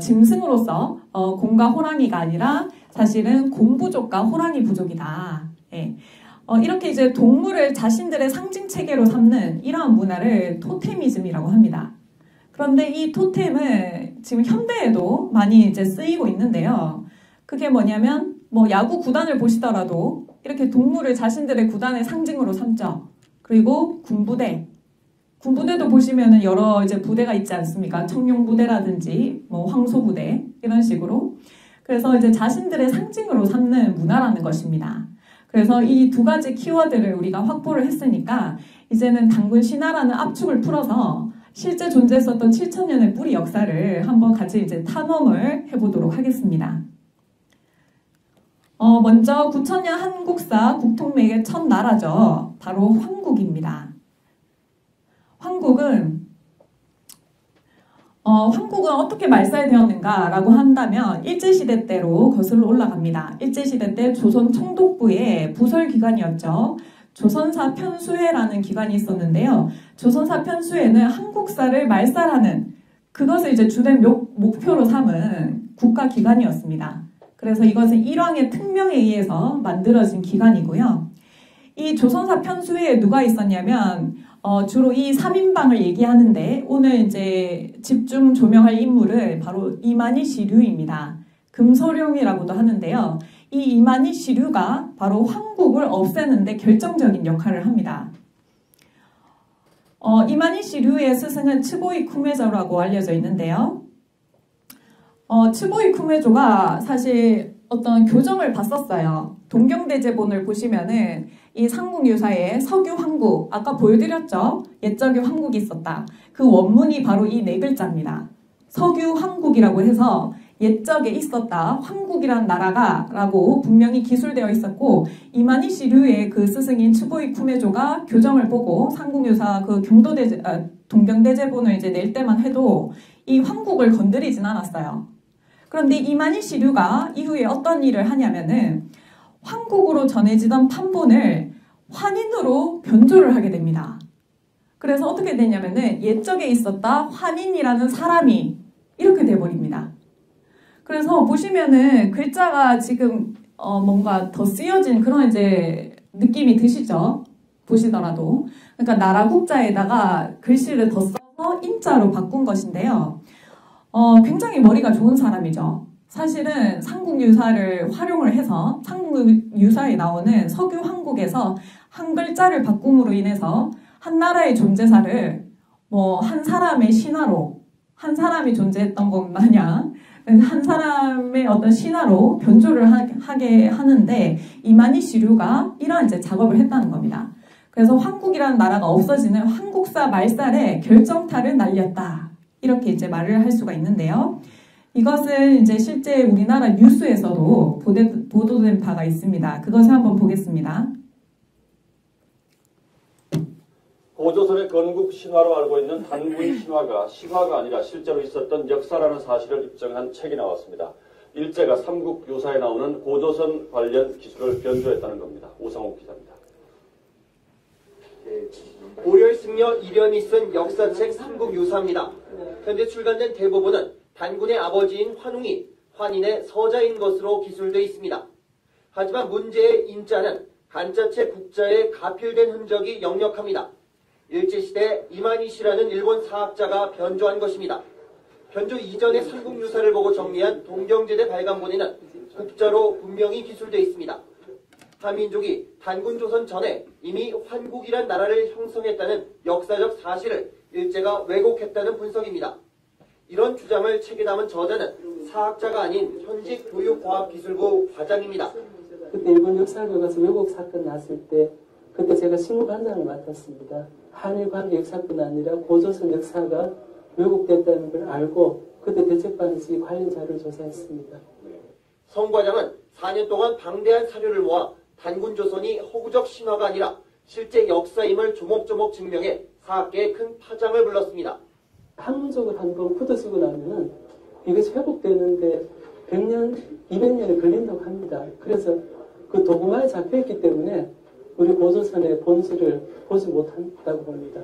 짐승으로서 곰과 호랑이가 아니라 사실은 곰 부족과 호랑이 부족이다. 예. 이렇게 이제 동물을 자신들의 상징 체계로 삼는 이러한 문화를 토테미즘이라고 합니다. 그런데 이 토템은 지금 현대에도 많이 이제 쓰이고 있는데요. 그게 뭐냐면 뭐 야구 구단을 보시더라도 이렇게 동물을 자신들의 구단의 상징으로 삼죠. 그리고 군부대도 보시면은 여러 이제 부대가 있지 않습니까? 청룡부대라든지 뭐 황소부대 이런 식으로. 그래서 이제 자신들의 상징으로 삼는 문화라는 것입니다. 그래서 이 두 가지 키워드를 우리가 확보를 했으니까 이제는 단군 신화라는 압축을 풀어서 실제 존재했었던 7,000년의 뿌리 역사를 한번 같이 이제 탐험을 해보도록 하겠습니다. 먼저 9,000년 한국사 국통맥의 첫 나라죠. 바로 황국입니다. 황국은 어떻게 말살되었는가라고 한다면 일제시대 때로 거슬러 올라갑니다. 일제시대 때 조선 총독부의 부설기관이었죠. 조선사 편수회라는 기관이 있었는데요. 조선사 편수회는 한국사를 말살하는 그것을 이제 주된 목표로 삼은 국가기관이었습니다. 그래서 이것은 일왕의 특명에 의해서 만들어진 기관이고요. 이 조선사 편수회에 누가 있었냐면 주로 이 3인방을 얘기하는데 오늘 이제 집중 조명할 인물은 바로 이만희 시류입니다. 금소룡이라고도 하는데요. 이 이만희 시류가 바로 황국을 없애는데 결정적인 역할을 합니다. 이만희 시류의 스승은 츠보이 쿠메조라고 알려져 있는데요. 츠보이 쿠메조가 사실 어떤 교정을 봤었어요. 동경대제본을 보시면은 이 삼국유사에 석유 황국, 아까 보여드렸죠? 옛적에 황국이 있었다. 그 원문이 바로 이 네 글자입니다. 석유 황국이라고 해서 옛적에 있었다. 황국이란 나라가 라고 분명히 기술되어 있었고 이만희 시류의 그 스승인 츠보이 쿠메조가 교정을 보고 삼국유사 그 동경대제본을 이제 낼 때만 해도 이 황국을 건드리진 않았어요. 그런데 이만희 시류가 이후에 어떤 일을 하냐면은 황국으로 전해지던 판본을 환인으로 변조를 하게 됩니다. 그래서 어떻게 되냐면은 옛적에 있었다 환인이라는 사람이 이렇게 돼버립니다. 그래서 보시면은 글자가 지금 뭔가 더 쓰여진 그런 이제 느낌이 드시죠? 보시더라도. 그러니까 나라 국자에다가 글씨를 더 써서 인자로 바꾼 것인데요. 굉장히 머리가 좋은 사람이죠. 사실은 삼국유사를 활용을 해서 삼국유사에 나오는 석유 황국에서 한 글자를 바꿈으로 인해서 한 나라의 존재사를 뭐 한 사람의 신화로 한 사람이 존재했던 것 마냥 한 사람의 어떤 신화로 변조를 하게 하는데 이만희 시류가 이러한 이제 작업을 했다는 겁니다. 그래서 황국이라는 나라가 없어지는 한국사 말살에 결정타를 날렸다. 이렇게 이제 말을 할 수가 있는데요. 이것은 이제 실제 우리나라 뉴스에서도 보도된 바가 있습니다. 그것을 한번 보겠습니다. 고조선의 건국 신화로 알고 있는 단군 신화가 신화가 아니라 실제로 있었던 역사라는 사실을 입증한 책이 나왔습니다. 일제가 삼국유사에 나오는 고조선 관련 기술을 변조했다는 겁니다. 오상욱 기자입니다. 고려의 승려 이련이 쓴 역사책 삼국유사입니다. 현재 출간된 대부분은 단군의 아버지인 환웅이 환인의 서자인 것으로 기술되어 있습니다. 하지만 문제의 인자는 간자체 국자에 가필된 흔적이 역력합니다. 일제시대 이만희 씨라는 일본 사학자가 변조한 것입니다. 변조 이전의 삼국유사를 보고 정리한 동경제대 발간본에는 국자로 분명히 기술되어 있습니다. 한민족이 단군조선 전에 이미 환국이란 나라를 형성했다는 역사적 사실을 일제가 왜곡했다는 분석입니다. 이런 주장을 책에 담은 저자는 사학자가 아닌 현직 교육과학기술부 과장입니다. 그때 일본 역사학교 가서 왜곡 사건 났을 때 그때 제가 실무반장을 맡았습니다. 한일 관계 역사뿐 아니라 고조선 역사가 왜곡됐다는 걸 알고 그때 대책반에서 관련 자료를 조사했습니다. 성 과장은 4년 동안 방대한 사료를 모아 단군조선이 허구적 신화가 아니라 실제 역사임을 조목조목 증명해 사학계에 큰 파장을 불렀습니다. 학문적으로 한번 굳어지고 나면은 이것이 회복되는데 100년, 200년이 걸린다고 합니다. 그래서 그 도구만에 잡혀있기 때문에 우리 고조선의 본질을 보지 못한다고 봅니다.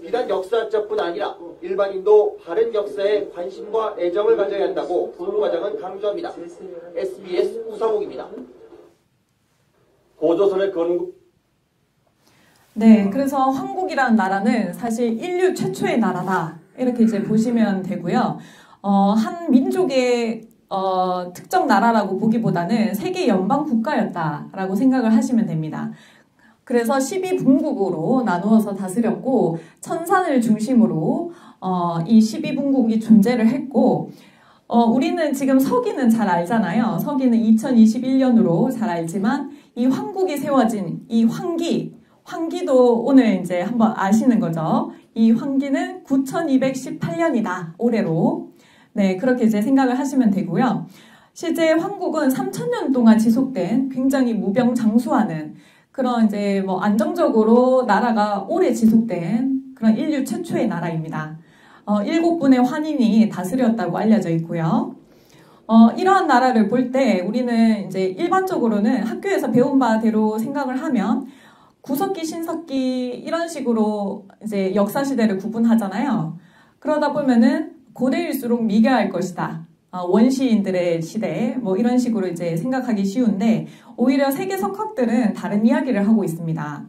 비단 역사학자뿐 아니라 일반인도 바른 역사에 관심과 애정을 가져야 한다고 본과장은 강조합니다. SBS 우상욱입니다. 고조선의 건국. 네, 그래서 황국이라는 나라는 사실 인류 최초의 나라다. 이렇게 이제 보시면 되고요. 한 민족의 특정 나라라고 보기보다는 세계 연방 국가였다라고 생각을 하시면 됩니다. 그래서 12분국으로 나누어서 다스렸고 천산을 중심으로 이 12분국이 존재를 했고 우리는 지금 서기는 잘 알잖아요. 서기는 2021년으로 잘 알지만 이 황국이 세워진 이 황기도 오늘 이제 한번 아시는 거죠. 이 황기는 9218년이다. 올해로. 네, 그렇게 이제 생각을 하시면 되고요. 실제 황국은 3000년 동안 지속된 굉장히 무병장수하는 그런 이제 뭐 안정적으로 나라가 오래 지속된 그런 인류 최초의 나라입니다. 7분의 환인이 다스렸다고 알려져 있고요. 이러한 나라를 볼 때 우리는 이제 일반적으로는 학교에서 배운 바대로 생각을 하면 구석기, 신석기 이런 식으로 이제 역사 시대를 구분하잖아요. 그러다 보면은 고대일수록 미개할 것이다. 원시인들의 시대 뭐 이런 식으로 이제 생각하기 쉬운데 오히려 세계 석학들은 다른 이야기를 하고 있습니다.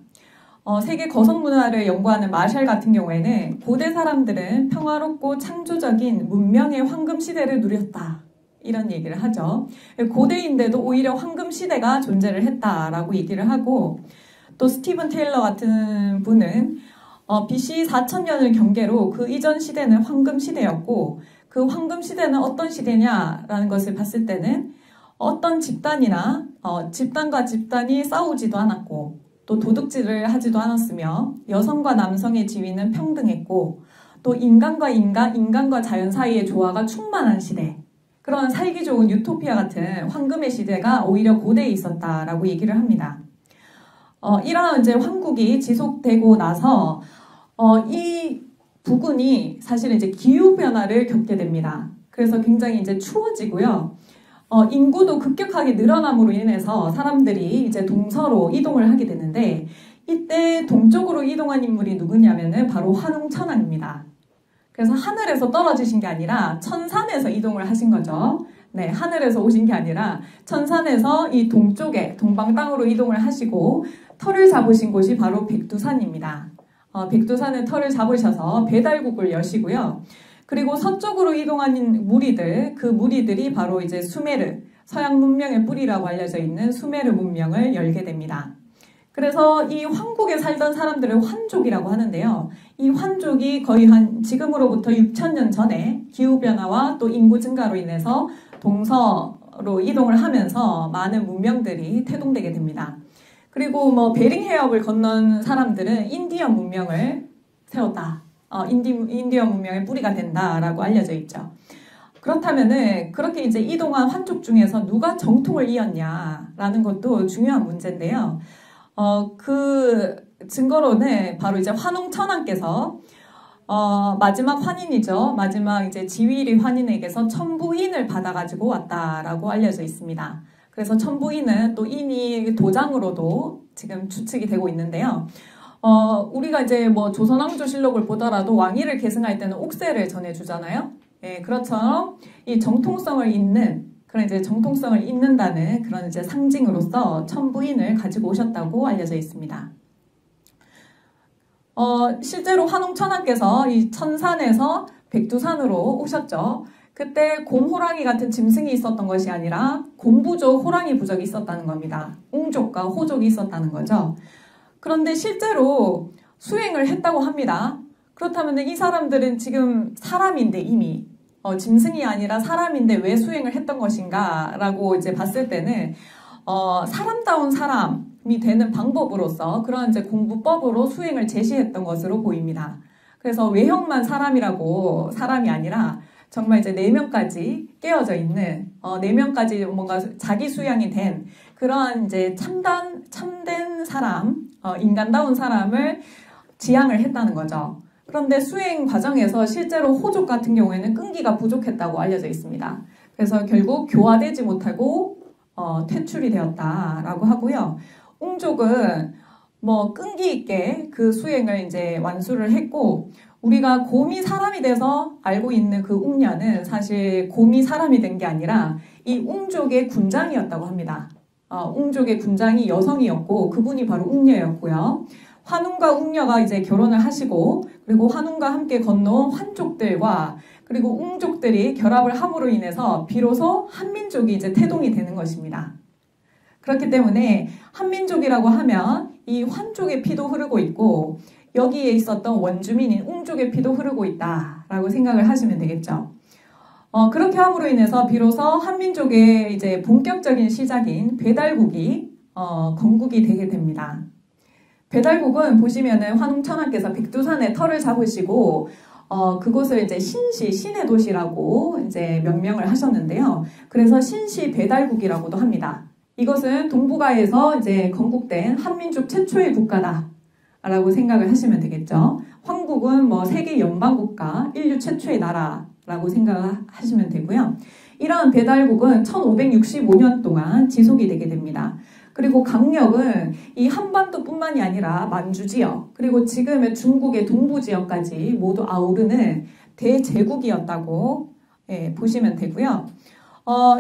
세계 거성 문화를 연구하는 마샬 같은 경우에는 고대 사람들은 평화롭고 창조적인 문명의 황금 시대를 누렸다. 이런 얘기를 하죠. 고대인데도 오히려 황금 시대가 존재를 했다라고 얘기를 하고 또 스티븐 테일러 같은 분은 BC 4000년을 경계로 그 이전 시대는 황금 시대였고 그 황금 시대는 어떤 시대냐라는 것을 봤을 때는 어떤 집단이나 집단과 집단이 싸우지도 않았고 또 도둑질을 하지도 않았으며 여성과 남성의 지위는 평등했고 또 인간과 자연 사이의 조화가 충만한 시대 그런 살기 좋은 유토피아 같은 황금의 시대가 오히려 고대에 있었다라고 얘기를 합니다. 이러한 이제 황국이 지속되고 나서 이 부근이 사실 이제 기후 변화를 겪게 됩니다. 그래서 굉장히 이제 추워지고요. 인구도 급격하게 늘어남으로 인해서 사람들이 이제 동서로 이동을 하게 되는데 이때 동쪽으로 이동한 인물이 누구냐면은 바로 환웅천왕입니다. 그래서 하늘에서 떨어지신 게 아니라 천산에서 이동을 하신 거죠. 네, 하늘에서 오신 게 아니라 천산에서 이 동쪽에 동방 땅으로 이동을 하시고 터를 잡으신 곳이 바로 백두산입니다. 백두산의 터를 잡으셔서 배달국을 여시고요. 그리고 서쪽으로 이동한 무리들, 그 무리들이 바로 이제 수메르, 서양 문명의 뿌리라고 알려져 있는 수메르 문명을 열게 됩니다. 그래서 이 황국에 살던 사람들을 환족이라고 하는데요. 이 환족이 거의 한 지금으로부터 6000년 전에 기후변화와 또 인구 증가로 인해서 동서로 이동을 하면서 많은 문명들이 태동되게 됩니다. 그리고 뭐 베링 해협을 건넌 사람들은 인디언 문명을 세웠다. 인디언 문명의 뿌리가 된다라고 알려져 있죠. 그렇다면은 그렇게 이제 이동한 환족 중에서 누가 정통을 이었냐라는 것도 중요한 문제인데요. 그 증거로는 바로 이제 환웅천왕께서 마지막 환인이죠. 마지막 이제 지위리 환인에게서 천부인을 받아가지고 왔다라고 알려져 있습니다. 그래서 천부인은 또 인이 도장으로도 지금 추측이 되고 있는데요. 우리가 이제 뭐 조선왕조실록을 보더라도 왕위를 계승할 때는 옥새를 전해주잖아요. 예, 그렇죠. 이 정통성을 잇는 그런 이제 정통성을 잇는다는 그런 이제 상징으로서 천부인을 가지고 오셨다고 알려져 있습니다. 실제로 환웅천왕께서 이 천산에서 백두산으로 오셨죠. 그때 곰호랑이 같은 짐승이 있었던 것이 아니라 곰부족, 호랑이 부족이 있었다는 겁니다. 웅족과 호족이 있었다는 거죠. 그런데 실제로 수행을 했다고 합니다. 그렇다면 이 사람들은 지금 사람인데 이미 짐승이 아니라 사람인데 왜 수행을 했던 것인가 라고 이제 봤을 때는 사람다운 사람이 되는 방법으로서 그런 이제 공부법으로 수행을 제시했던 것으로 보입니다. 그래서 외형만 사람이라고 사람이 아니라 정말 이제 내면까지 깨어져 있는, 내면까지 뭔가 자기 수양이 된 그러한 이제 참된 사람, 인간다운 사람을 지향을 했다는 거죠. 그런데 수행 과정에서 실제로 호족 같은 경우에는 끈기가 부족했다고 알려져 있습니다. 그래서 결국 교화되지 못하고 퇴출이 되었다라고 하고요. 웅족은 뭐 끈기 있게 그 수행을 이제 완수를 했고, 우리가 곰이 사람이 돼서 알고 있는 그 웅녀는 사실 곰이 사람이 된 게 아니라 이 웅족의 군장이었다고 합니다. 웅족의 군장이 여성이었고 그분이 바로 웅녀였고요. 환웅과 웅녀가 이제 결혼을 하시고, 그리고 환웅과 함께 건너온 환족들과 그리고 웅족들이 결합을 함으로 인해서 비로소 한민족이 이제 태동이 되는 것입니다. 그렇기 때문에 한민족이라고 하면 이 환족의 피도 흐르고 있고 여기에 있었던 원주민인 웅족의 피도 흐르고 있다라고 생각을 하시면 되겠죠. 그렇게 함으로 인해서 비로소 한민족의 이제 본격적인 시작인 배달국이 건국이 되게 됩니다. 배달국은 보시면은 환웅천하께서 백두산에 터를 잡으시고 그곳을 이제 신의 도시라고 이제 명명을 하셨는데요. 그래서 신시 배달국이라고도 합니다. 이것은 동북아에서 이제 건국된 한민족 최초의 국가다라고 생각을 하시면 되겠죠. 황국은 뭐 세계 연방국가, 인류 최초의 나라라고 생각하시면 되고요. 이러한 배달국은 1565년 동안 지속이 되게 됩니다. 그리고 강력은 이 한반도뿐만이 아니라 만주 지역, 그리고 지금의 중국의 동부 지역까지 모두 아우르는 대제국이었다고 보시면 되고요.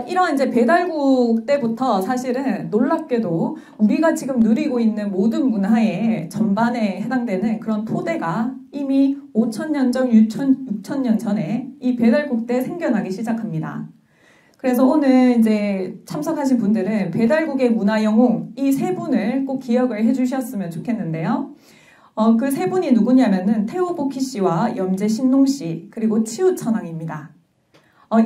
이런 이제 배달국 때부터 사실은 놀랍게도 우리가 지금 누리고 있는 모든 문화의 전반에 해당되는 그런 토대가 이미 5,000년 전, 6,000년 전에 이 배달국 때 생겨나기 시작합니다. 그래서 오늘 이제 참석하신 분들은 배달국의 문화 영웅 이 세 분을 꼭 기억을 해주셨으면 좋겠는데요. 그 세 분이 누구냐면은 태호복희 씨와 염제 신농 씨 그리고 치우천왕입니다.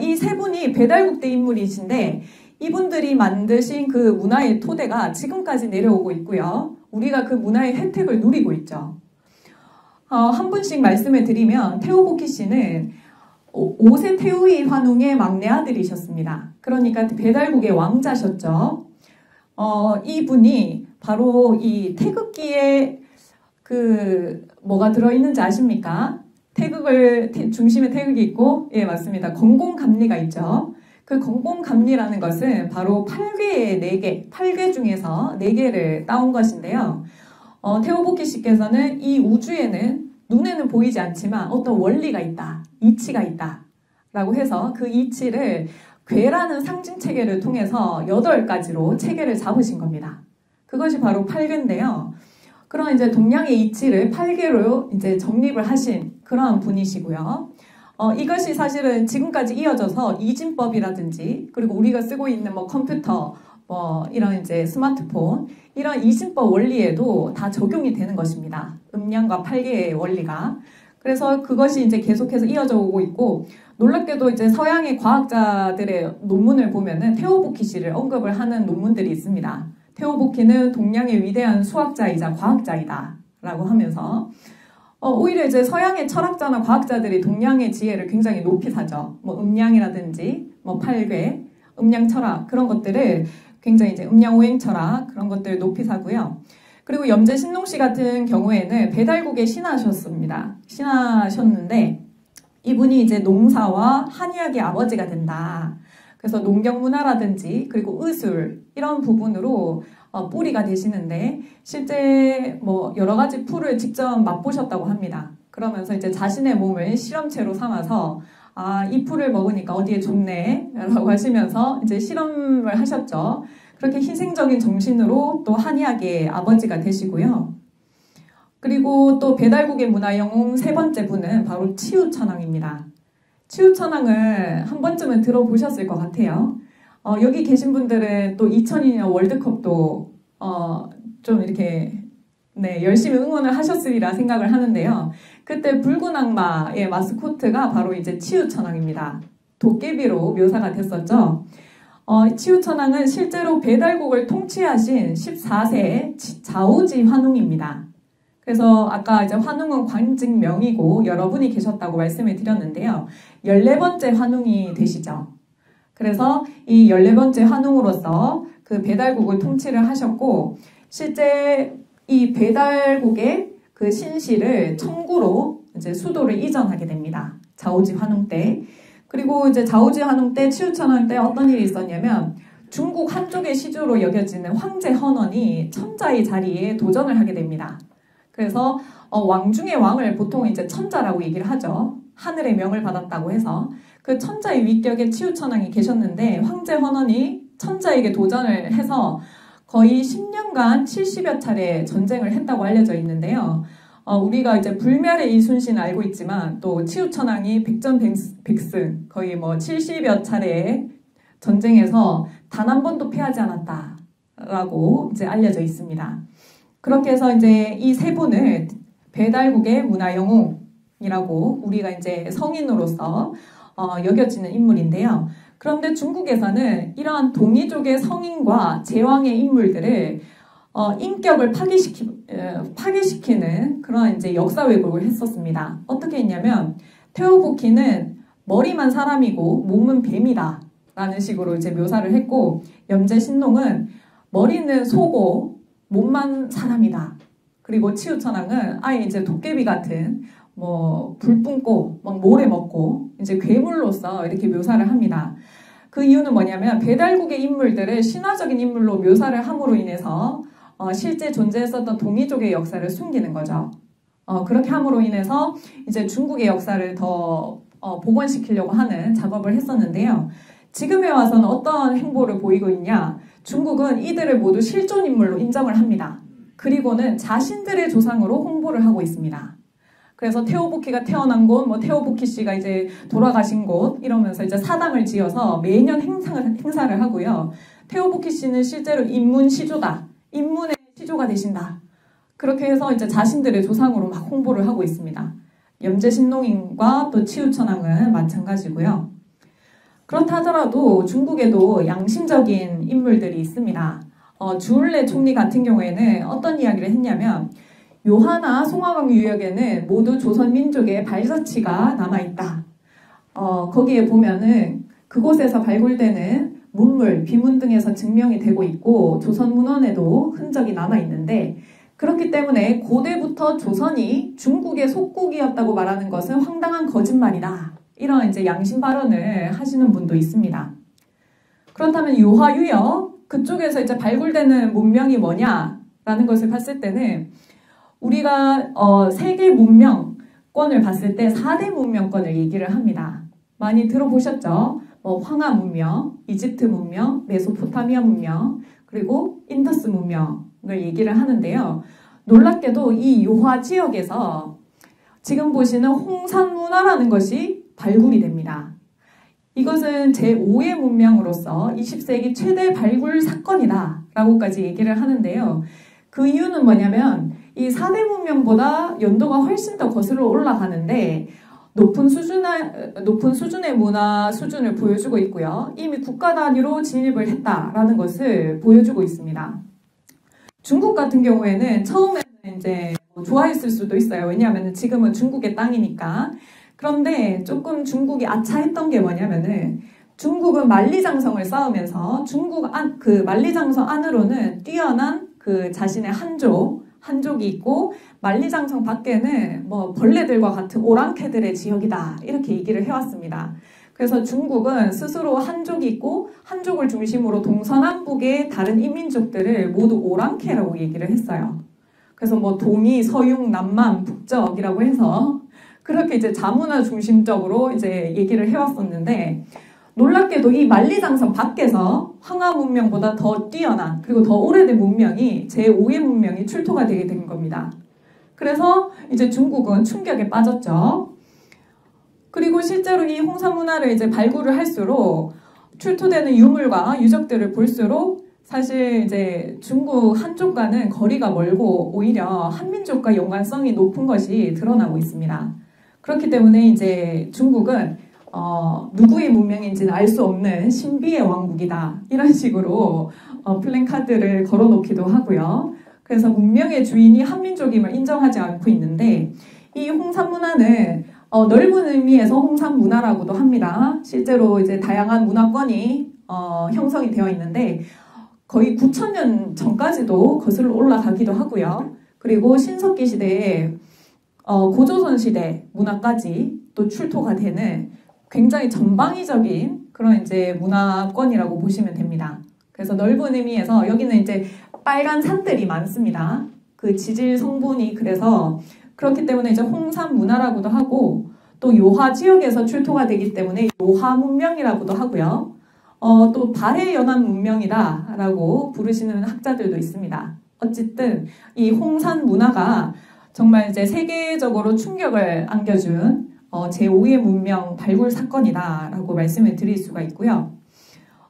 이 세 분이 배달국대 인물이신데 이분들이 만드신 그 문화의 토대가 지금까지 내려오고 있고요. 우리가 그 문화의 혜택을 누리고 있죠. 한 분씩 말씀을 드리면 태호복희 씨는 5세 태우이 환웅의 막내 아들이셨습니다. 그러니까 배달국의 왕자셨죠. 이분이 바로 이 태극기에 그 뭐가 들어있는지 아십니까? 중심에 태극이 있고, 예, 맞습니다. 건공감리가 있죠. 그 건공감리라는 것은 바로 8괴의 4개, 8괴 중에서 4개를 따온 것인데요. 태호복희 씨께서는 이 우주에는 눈에는 보이지 않지만 어떤 원리가 있다, 이치가 있다 라고 해서 그 이치를 괴라는 상징 체계를 통해서 8가지로 체계를 잡으신 겁니다. 그것이 바로 8괴인데요. 그런 이제 동양의 이치를 8개로 이제 정립을 하신 그러한 분이시고요. 이것이 사실은 지금까지 이어져서 이진법이라든지 그리고 우리가 쓰고 있는 뭐 컴퓨터, 뭐 이런 이제 스마트폰 이런 이진법 원리에도 다 적용이 되는 것입니다. 음양과 8개의 원리가. 그래서 그것이 이제 계속해서 이어져 오고 있고 놀랍게도 이제 서양의 과학자들의 논문을 보면은 태호복희 씨를 언급을 하는 논문들이 있습니다. 태호복희는 동양의 위대한 수학자이자 과학자이다 라고 하면서 오히려 이제 서양의 철학자나 과학자들이 동양의 지혜를 굉장히 높이 사죠. 뭐 음양이라든지 뭐 8괴, 음양 철학 그런 것들을 굉장히 이제 음양오행 철학 그런 것들을 높이 사고요. 그리고 염제 신농 씨 같은 경우에는 배달국의 신하셨습니다. 신하셨는데 이분이 이제 농사와 한의학의 아버지가 된다. 그래서 농경문화라든지 그리고 의술 이런 부분으로 뿌리가 되시는데 실제 뭐 여러 가지 풀을 직접 맛보셨다고 합니다. 그러면서 이제 자신의 몸을 실험체로 삼아서 이 풀을 먹으니까 어디에 좋네 라고 하시면서 이제 실험을 하셨죠. 그렇게 희생적인 정신으로 또 한의학의 아버지가 되시고요. 그리고 또 배달국의 문화영웅 세 번째 분은 바로 치우천왕입니다. 치우천왕을 한 번쯤은 들어보셨을 것 같아요. 여기 계신 분들은 또 2002년 월드컵도 좀 이렇게 열심히 응원을 하셨으리라 생각을 하는데요. 그때 붉은 악마의 마스코트가 바로 이제 치우천왕입니다. 도깨비로 묘사가 됐었죠. 치우천왕은 실제로 배달국을 통치하신 14세 자오지 환웅입니다. 그래서 아까 이제 환웅은 관직명이고 여러분이 계셨다고 말씀을 드렸는데요. 14번째 환웅이 되시죠. 그래서 이 14번째 환웅으로서 그 배달국을 통치를 하셨고, 실제 이 배달국의 그 신실을 청구로 이제 수도를 이전하게 됩니다. 자오지 환웅 때. 그리고 이제 자오지 환웅 때, 치우천왕 때 어떤 일이 있었냐면, 중국 한쪽의 시주로 여겨지는 황제 헌원이 천자의 자리에 도전을 하게 됩니다. 그래서 왕 중의 왕을 보통 이제 천자라고 얘기를 하죠. 하늘의 명을 받았다고 해서 그 천자의 위격에 치우천왕이 계셨는데, 황제 헌원이 천자에게 도전을 해서 거의 10년간 70여 차례 전쟁을 했다고 알려져 있는데요. 우리가 이제 불멸의 이순신을 알고 있지만 또 치우천왕이 백전백승 거의 뭐 70여 차례의 전쟁에서 단 한 번도 패하지 않았다라고 이제 알려져 있습니다. 그렇게 해서 이제 이 세 분을 배달국의 문화영웅이라고 우리가 이제 성인으로서 여겨지는 인물인데요. 그런데 중국에서는 이러한 동이족의 성인과 제왕의 인물들을 인격을 파괴시키는 그런 이제 역사 왜곡을 했었습니다. 어떻게 했냐면, 태오보키는 머리만 사람이고 몸은 뱀이다 라는 식으로 이제 묘사를 했고, 염제신농은 머리는 소고 몸만 사람이다. 그리고 치우천왕은 아예 이제 도깨비 같은 뭐 불 뿜고 막 모래 먹고 이제 괴물로서 이렇게 묘사를 합니다. 그 이유는 뭐냐면, 배달국의 인물들을 신화적인 인물로 묘사를 함으로 인해서 실제 존재했었던 동이족의 역사를 숨기는 거죠. 그렇게 함으로 인해서 이제 중국의 역사를 더 복원시키려고 하는 작업을 했었는데요. 지금에 와서는 어떤 행보를 보이고 있냐? 중국은 이들을 모두 실존 인물로 인정을 합니다. 그리고는 자신들의 조상으로 홍보를 하고 있습니다. 그래서 태오보키가 태어난 곳, 뭐 태오보키 씨가 이제 돌아가신 곳 이러면서 이제 사당을 지어서 매년 행사를 하고요. 태오보키 씨는 실제로 인문 시조다. 인문의 시조가 되신다. 그렇게 해서 이제 자신들의 조상으로 막 홍보를 하고 있습니다. 염제신농인과 또 치우천왕은 마찬가지고요. 그렇다 하더라도 중국에도 양심적인 인물들이 있습니다. 주울레 총리 같은 경우에는 어떤 이야기를 했냐면, 요하나 송화강 유역에는 모두 조선 민족의 발자취가 남아있다. 거기에 보면은 그곳에서 발굴되는 문물, 비문 등에서 증명이 되고 있고, 조선 문헌에도 흔적이 남아있는데, 그렇기 때문에 고대부터 조선이 중국의 속국이었다고 말하는 것은 황당한 거짓말이다. 이런 이제 양심 발언을 하시는 분도 있습니다. 그렇다면 요하 유역, 그쪽에서 이제 발굴되는 문명이 뭐냐라는 것을 봤을 때는, 우리가 세계 문명권을 봤을 때 4대 문명권을 얘기를 합니다. 많이 들어보셨죠? 황하 문명, 이집트 문명, 메소포타미아 문명, 그리고 인더스 문명을 얘기를 하는데요. 놀랍게도 이 요하 지역에서 지금 보시는 홍산문화라는 것이 발굴이 됩니다. 이것은 제5의 문명으로서 20세기 최대 발굴 사건이다 라고까지 얘기를 하는데요. 그 이유는 뭐냐면, 이 4대 문명보다 연도가 훨씬 더 거슬러 올라가는데 높은 수준의 문화 수준을 보여주고 있고요. 이미 국가 단위로 진입을 했다라는 것을 보여주고 있습니다. 중국 같은 경우에는 처음에는 이제 좋아했을 수도 있어요. 왜냐하면 지금은 중국의 땅이니까. 그런데 조금 중국이 아차했던 게 뭐냐면은, 중국은 만리장성을 쌓으면서 그 만리장성 안으로는 뛰어난 그 자신의 한족이 있고, 만리장성 밖에는 뭐 벌레들과 같은 오랑캐들의 지역이다 이렇게 얘기를 해왔습니다. 그래서 중국은 스스로 한족이 있고, 한족을 중심으로 동서남북의 다른 이민족들을 모두 오랑캐라고 얘기를 했어요. 그래서 뭐 동이, 서융, 남만, 북적이라고 해서 그렇게 이제 자문화 중심적으로 이제 얘기를 해왔었는데, 놀랍게도 이 만리장성 밖에서 황하 문명보다 더 뛰어난, 그리고 더 오래된 문명이 제5의 문명이 출토가 되게 된 겁니다. 그래서 이제 중국은 충격에 빠졌죠. 그리고 실제로 이 홍산 문화를 이제 발굴을 할수록 출토되는 유물과 유적들을 볼수록 사실 이제 중국 한쪽과는 거리가 멀고 오히려 한민족과 연관성이 높은 것이 드러나고 있습니다. 그렇기 때문에 이제 중국은 누구의 문명인지는 알 수 없는 신비의 왕국이다 이런 식으로 플랜카드를 걸어놓기도 하고요. 그래서 문명의 주인이 한민족임을 인정하지 않고 있는데 이 홍산 문화는 넓은 의미에서 홍산 문화라고도 합니다. 실제로 이제 다양한 문화권이 형성이 되어 있는데 거의 9,000년 전까지도 거슬러 올라가기도 하고요. 그리고 신석기 시대에 고조선 시대 문화까지 또 출토가 되는 굉장히 전방위적인 그런 이제 문화권이라고 보시면 됩니다. 그래서 넓은 의미에서 여기는 이제 빨간 산들이 많습니다. 그 지질 성분이 그래서 그렇기 때문에 이제 홍산 문화라고도 하고 또 요하 지역에서 출토가 되기 때문에 요하 문명이라고도 하고요. 또 발해 연안 문명이다라고 부르시는 학자들도 있습니다. 어쨌든 이 홍산 문화가 정말 이제 세계적으로 충격을 안겨준 제5의 문명 발굴 사건이다라고 말씀을 드릴 수가 있고요.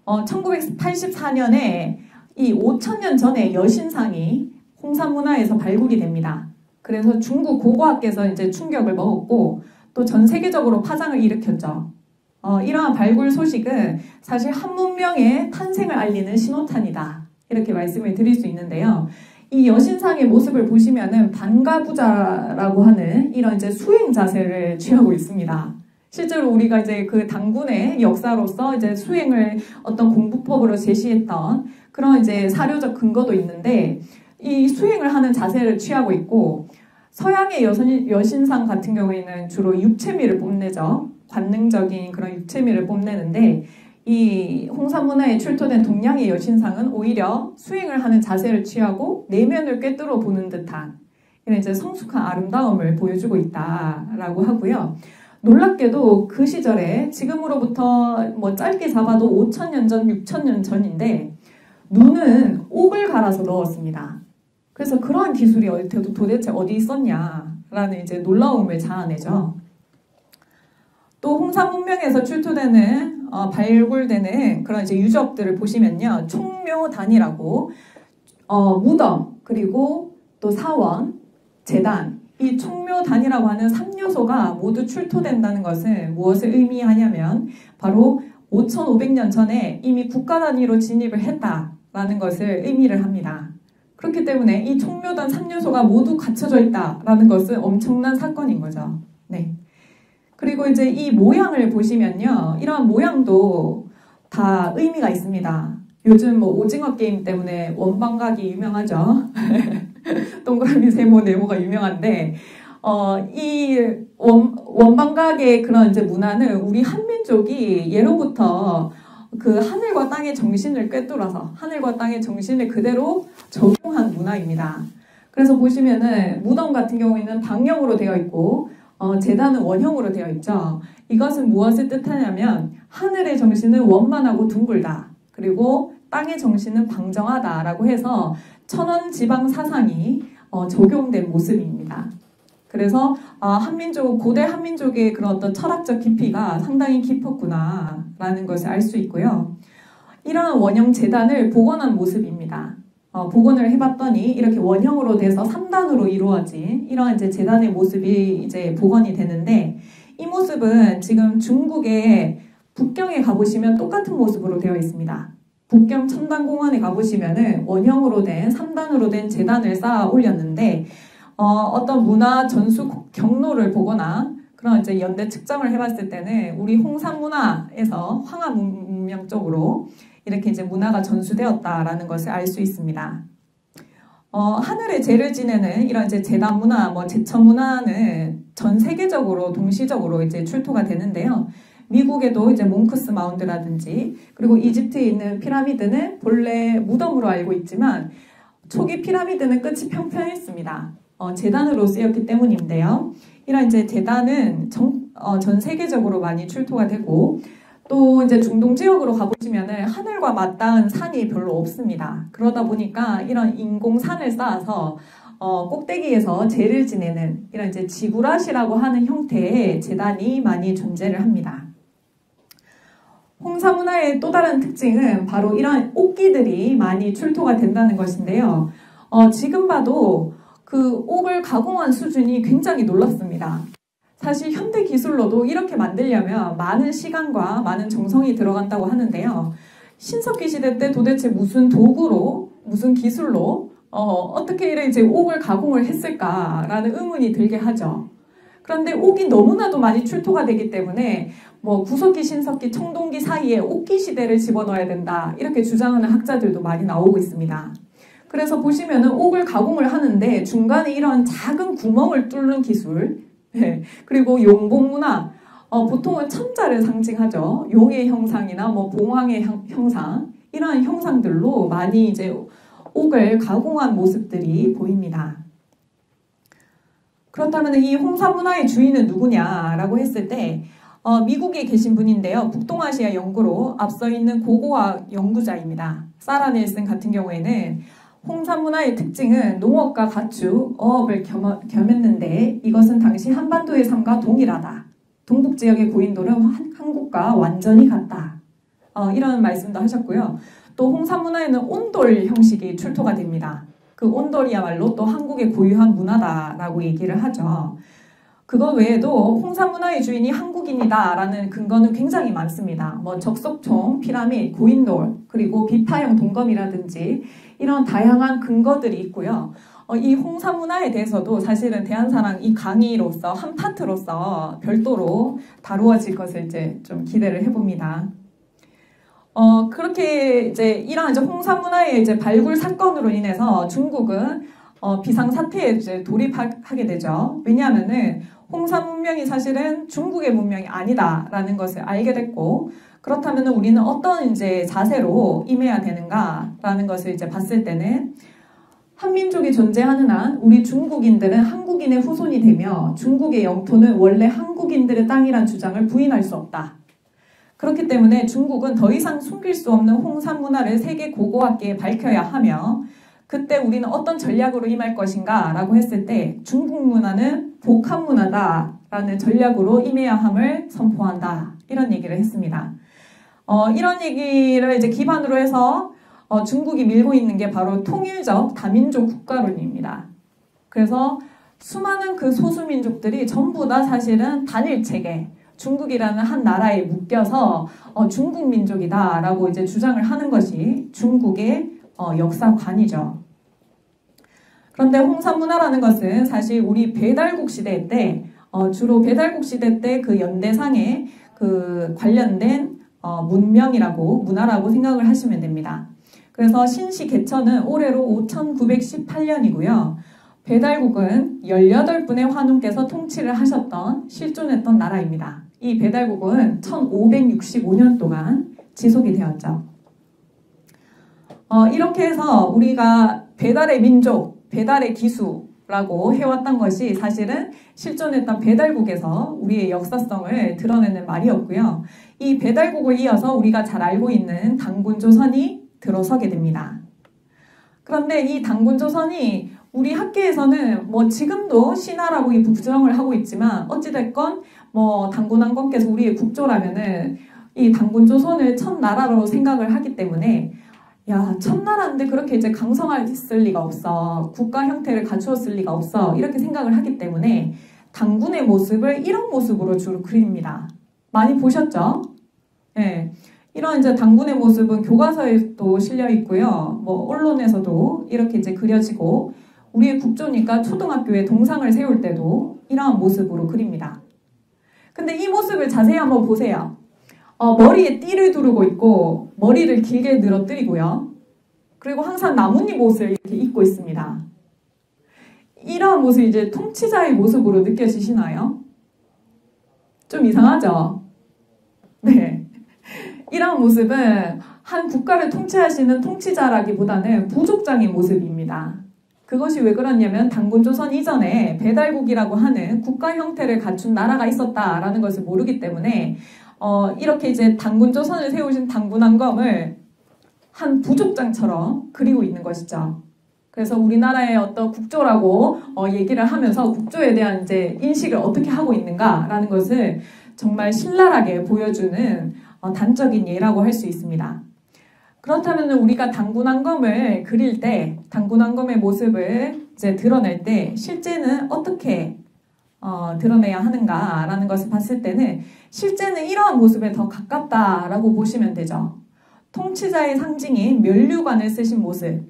1984년에 이 5,000년 전에 여신상이 홍산 문화에서 발굴이 됩니다. 그래서 중국 고고학계에서 이제 충격을 먹었고 또 전 세계적으로 파장을 일으켰죠. 이러한 발굴 소식은 사실 한 문명의 탄생을 알리는 신호탄이다. 이렇게 말씀을 드릴 수 있는데요. 이 여신상의 모습을 보시면은 반가부자라고 하는 이런 이제 수행 자세를 취하고 있습니다. 실제로 우리가 이제 그 당군의 역사로서 이제 수행을 어떤 공부법으로 제시했던 그런 이제 사료적 근거도 있는데 이 수행을 하는 자세를 취하고 있고 서양의 여신상 같은 경우에는 주로 육체미를 뽐내죠. 관능적인 그런 육체미를 뽐내는데 이 홍산 문화에 출토된 동양의 여신상은 오히려 수행을 하는 자세를 취하고 내면을 꿰뚫어 보는 듯한 이런 이제 성숙한 아름다움을 보여주고 있다라고 하고요. 놀랍게도 그 시절에 지금으로부터 뭐 짧게 잡아도 5,000년 전, 6,000년 전인데 눈은 옥을 갈아서 넣었습니다. 그래서 그러한 기술이 도대체 어디 있었냐라는 이제 놀라움을 자아내죠. 또 홍산 문명에서 출토되는 발굴되는 그런 이제 유적들을 보시면요, 총묘단이라고 무덤 그리고 또 사원, 제단 이 총묘단이라고 하는 3요소가 모두 출토된다는 것은 무엇을 의미하냐면 바로 5,500년 전에 이미 국가 단위로 진입을 했다라는 것을 의미를 합니다. 그렇기 때문에 이 총묘단 3요소가 모두 갖춰져 있다라는 것은 엄청난 사건인 거죠. 네. 그리고 이제 이 모양을 보시면요, 이러한 모양도 다 의미가 있습니다. 요즘 뭐 오징어 게임 때문에 원방각이 유명하죠. 동그라미, 세모, 네모가 유명한데 이 원방각의 그런 이제 문화는 우리 한민족이 예로부터 그 하늘과 땅의 정신을 꿰뚫어서 하늘과 땅의 정신을 그대로 적용한 문화입니다. 그래서 보시면은 무덤 같은 경우에는 방형으로 되어 있고 제단은 원형으로 되어 있죠. 이것은 무엇을 뜻하냐면 하늘의 정신은 원만하고 둥글다. 그리고 땅의 정신은 방정하다라고 해서 천원 지방 사상이 적용된 모습입니다. 그래서 고대 한민족의 그런 어떤 철학적 깊이가 상당히 깊었구나라는 것을 알 수 있고요. 이러한 원형 제단을 복원한 모습입니다. 복원을 해봤더니 이렇게 원형으로 돼서 3단으로 이루어진 이러한 이제 제단의 모습이 이제 복원이 되는데 이 모습은 지금 중국의 북경에 가보시면 똑같은 모습으로 되어 있습니다. 북경 첨단공원에 가보시면은 원형으로 된 3단으로 된 제단을 쌓아 올렸는데 어떤 문화 전수 경로를 보거나 그런 이제 연대 측정을 해봤을 때는 우리 홍산 문화에서 황하 문명 쪽으로 이렇게 이제 문화가 전수되었다라는 것을 알 수 있습니다. 하늘의 제를 지내는 이런 이제 제단 문화, 제천 문화는 전 세계적으로 동시적으로 이제 출토가 되는데요. 미국에도 이제 몽크스 마운드라든지 그리고 이집트에 있는 피라미드는 본래 무덤으로 알고 있지만 초기 피라미드는 끝이 평평했습니다. 제단으로 쓰였기 때문인데요. 이런 이제 제단은 전 세계적으로 많이 출토가 되고 또 이제 중동 지역으로 가보시면은 하늘과 맞닿은 산이 별로 없습니다. 그러다 보니까 이런 인공산을 쌓아서 꼭대기에서 제를 지내는 이런 이제 지구랏이라고 하는 형태의 제단이 많이 존재를 합니다. 홍산 문화의 또 다른 특징은 바로 이런 옥기들이 많이 출토가 된다는 것인데요. 지금 봐도 그 옥을 가공한 수준이 굉장히 놀랍습니다. 사실 현대 기술로도 이렇게 만들려면 많은 시간과 많은 정성이 들어간다고 하는데요. 신석기 시대 때 도대체 무슨 도구로, 무슨 기술로 어떻게 이래 이제 옥을 가공을 했을까라는 의문이 들게 하죠. 그런데 옥이 너무나도 많이 출토가 되기 때문에 뭐 구석기, 신석기, 청동기 사이에 옥기 시대를 집어넣어야 된다 이렇게 주장하는 학자들도 많이 나오고 있습니다. 그래서 보시면은 옥을 가공을 하는데 중간에 이런 작은 구멍을 뚫는 기술, 그리고 용봉문화, 보통은 천자를 상징하죠. 용의 형상이나 뭐 봉황의 형상, 이러한 형상들로 많이 이제 옥을 가공한 모습들이 보입니다. 그렇다면 이 홍사문화의 주인은 누구냐라고 했을 때 미국에 계신 분인데요. 북동아시아 연구로 앞서 있는 고고학 연구자입니다. 사라 넬슨 같은 경우에는 홍사문화의 특징은 농업과 가축, 어업을 겸했는데 이것은 당시 한반도의 삶과 동일하다. 동북지역의 고인돌은 한국과 완전히 같다. 이런 말씀도 하셨고요. 또 홍사문화에는 온돌 형식이 출토가 됩니다. 그 온돌이야말로 또 한국의 고유한 문화다라고 얘기를 하죠. 그거 외에도 홍사문화의 주인이 한국인이다라는 근거는 굉장히 많습니다. 뭐 적석총, 피라밋, 고인돌, 그리고 비파형 동검이라든지 이런 다양한 근거들이 있고요. 이 홍사문화에 대해서도 사실은 대한사랑 이 강의로서 한 파트로서 별도로 다루어질 것을 이제 좀 기대를 해봅니다. 그렇게 이제 이러한 이제 홍사문화의 이제 발굴 사건으로 인해서 중국은 비상사태에 이제 돌입하게 되죠. 왜냐하면은 홍사 문명이 사실은 중국의 문명이 아니다라는 것을 알게 됐고, 그렇다면 우리는 어떤 이제 자세로 임해야 되는가라는 것을 이제 봤을 때는 한민족이 존재하는 한 우리 중국인들은 한국인의 후손이 되며 중국의 영토는 원래 한국인들의 땅이란 주장을 부인할 수 없다. 그렇기 때문에 중국은 더 이상 숨길 수 없는 홍산 문화를 세계 고고학계에 밝혀야 하며, 그때 우리는 어떤 전략으로 임할 것인가 라고 했을 때 중국 문화는 복합 문화다라는 전략으로 임해야 함을 선포한다. 이런 얘기를 했습니다. 이런 얘기를 이제 기반으로 해서 중국이 밀고 있는 게 바로 통일적 다민족 국가론입니다. 그래서 수많은 그 소수민족들이 전부 다 사실은 단일체계, 중국이라는 한 나라에 묶여서 중국 민족이다라고 이제 주장을 하는 것이 중국의 역사관이죠. 그런데 홍산문화라는 것은 사실 우리 배달국 시대 때 주로 배달국 시대 때 그 연대상에 그 관련된 문화라고 생각을 하시면 됩니다. 그래서 신시 개천은 올해로 5918년이고요. 배달국은 18분의 환웅께서 통치를 하셨던 실존했던 나라입니다. 이 배달국은 1565년 동안 지속이 되었죠. 이렇게 해서 우리가 배달의 민족, 배달의 기수라고 해왔던 것이 사실은 실존했던 배달국에서 우리의 역사성을 드러내는 말이었고요. 이 배달국을 이어서 우리가 잘 알고 있는 당군조선이 들어서게 됩니다. 그런데 이 당군조선이 우리 학계에서는 뭐 지금도 신화라고 부정을 하고 있지만 어찌됐건 뭐 당군왕건께서 우리의 국조라면은 이 당군조선을 첫 나라로 생각을 하기 때문에 야, 첫나라인데 그렇게 이제 강성했을 리가 없어. 국가 형태를 갖추었을 리가 없어. 이렇게 생각을 하기 때문에 당군의 모습을 이런 모습으로 주로 그립니다. 많이 보셨죠? 네. 이런 이제 당군의 모습은 교과서에도 실려 있고요. 뭐 언론에서도 이렇게 이제 그려지고 우리의 국조니까 초등학교에 동상을 세울 때도 이러한 모습으로 그립니다. 근데 이 모습을 자세히 한번 보세요. 머리에 띠를 두르고 있고 머리를 길게 늘어뜨리고요. 그리고 항상 나뭇잎 옷을 이렇게 입고 있습니다. 이러한 모습이 이제 통치자의 모습으로 느껴지시나요? 좀 이상하죠? 네. 이러한 모습은 한 국가를 통치하시는 통치자라기보다는 부족장의 모습입니다. 그것이 왜 그러냐면 당군조선 이전에 배달국이라고 하는 국가 형태를 갖춘 나라가 있었다라는 것을 모르기 때문에 이렇게 이제 당군조선을 세우신 당군왕검을 한 부족장처럼 그리고 있는 것이죠. 그래서 우리나라의 어떤 국조라고 얘기를 하면서 국조에 대한 이제 인식을 어떻게 하고 있는가라는 것을 정말 신랄하게 보여주는 단적인 예라고 할 수 있습니다. 그렇다면 우리가 당군왕검을 그릴 때, 당군왕검의 모습을 이제 드러낼 때 실제는 어떻게 드러내야 하는가라는 것을 봤을 때는 실제는 이러한 모습에 더 가깝다라고 보시면 되죠. 통치자의 상징인 면류관을 쓰신 모습,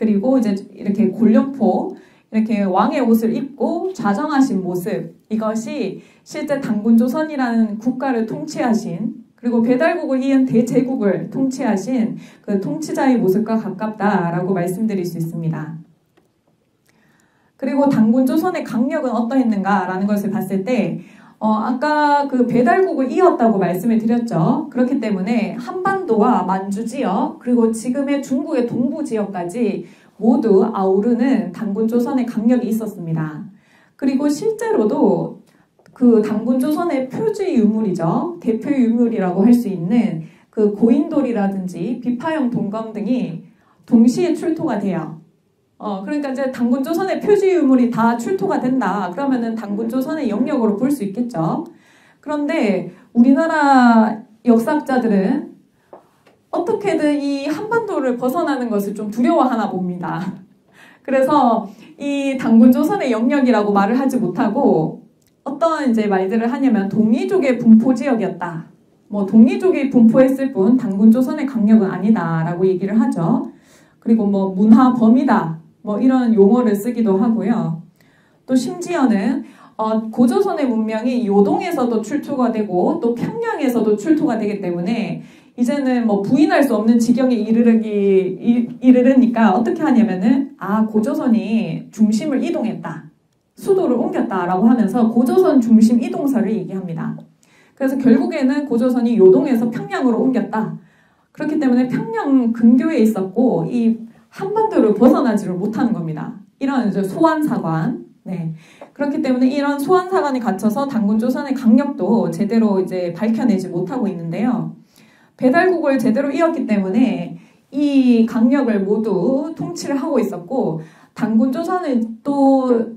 그리고 이제 이렇게 골룡포, 이렇게 왕의 옷을 입고 좌정하신 모습, 이것이 실제 단군조선이라는 국가를 통치하신, 그리고 배달국을 이은 대제국을 통치하신 그 통치자의 모습과 가깝다라고 말씀드릴 수 있습니다. 그리고 단군조선의 강력은 어떠했는가라는 것을 봤을 때 아까 그 배달국을 이었다고 말씀을 드렸죠. 그렇기 때문에 한반도와 만주 지역, 그리고 지금의 중국의 동부 지역까지 모두 아우르는 단군조선의 강력이 있었습니다. 그리고 실제로도 그 단군조선의 표지 유물이죠. 대표 유물이라고 할 수 있는 그 고인돌이라든지 비파형 동검 등이 동시에 출토가 돼요. 그러니까 이제 단군조선의 표지 유물이 다 출토가 된다. 그러면은 단군조선의 영역으로 볼 수 있겠죠. 그런데 우리나라 역사학자들은 어떻게든 이 한반도를 벗어나는 것을 좀 두려워하나 봅니다. 그래서 이 단군조선의 영역이라고 말을 하지 못하고 어떤 이제 말들을 하냐면 동이족의 분포 지역이었다. 뭐 동이족이 분포했을 뿐 단군조선의 강력은 아니다라고 얘기를 하죠. 그리고 뭐 문화 범위다. 뭐 이런 용어를 쓰기도 하고요. 또 심지어는 고조선의 문명이 요동에서도 출토가 되고 또 평양에서도 출토가 되기 때문에 이제는 뭐 부인할 수 없는 지경에 이르르니까 어떻게 하냐면은 고조선이 중심을 이동했다. 수도를 옮겼다라고 하면서 고조선 중심 이동설을 얘기합니다. 그래서 결국에는 고조선이 요동에서 평양으로 옮겼다. 그렇기 때문에 평양 근교에 있었고 이 한반도를 벗어나지를 못하는 겁니다. 이런 이제 소환사관. 네. 그렇기 때문에 이런 소환사관이 갇혀서 단군조선의 강력도 제대로 이제 밝혀내지 못하고 있는데요. 배달국을 제대로 이었기 때문에 이 강력을 모두 통치를 하고 있었고, 단군조선은 또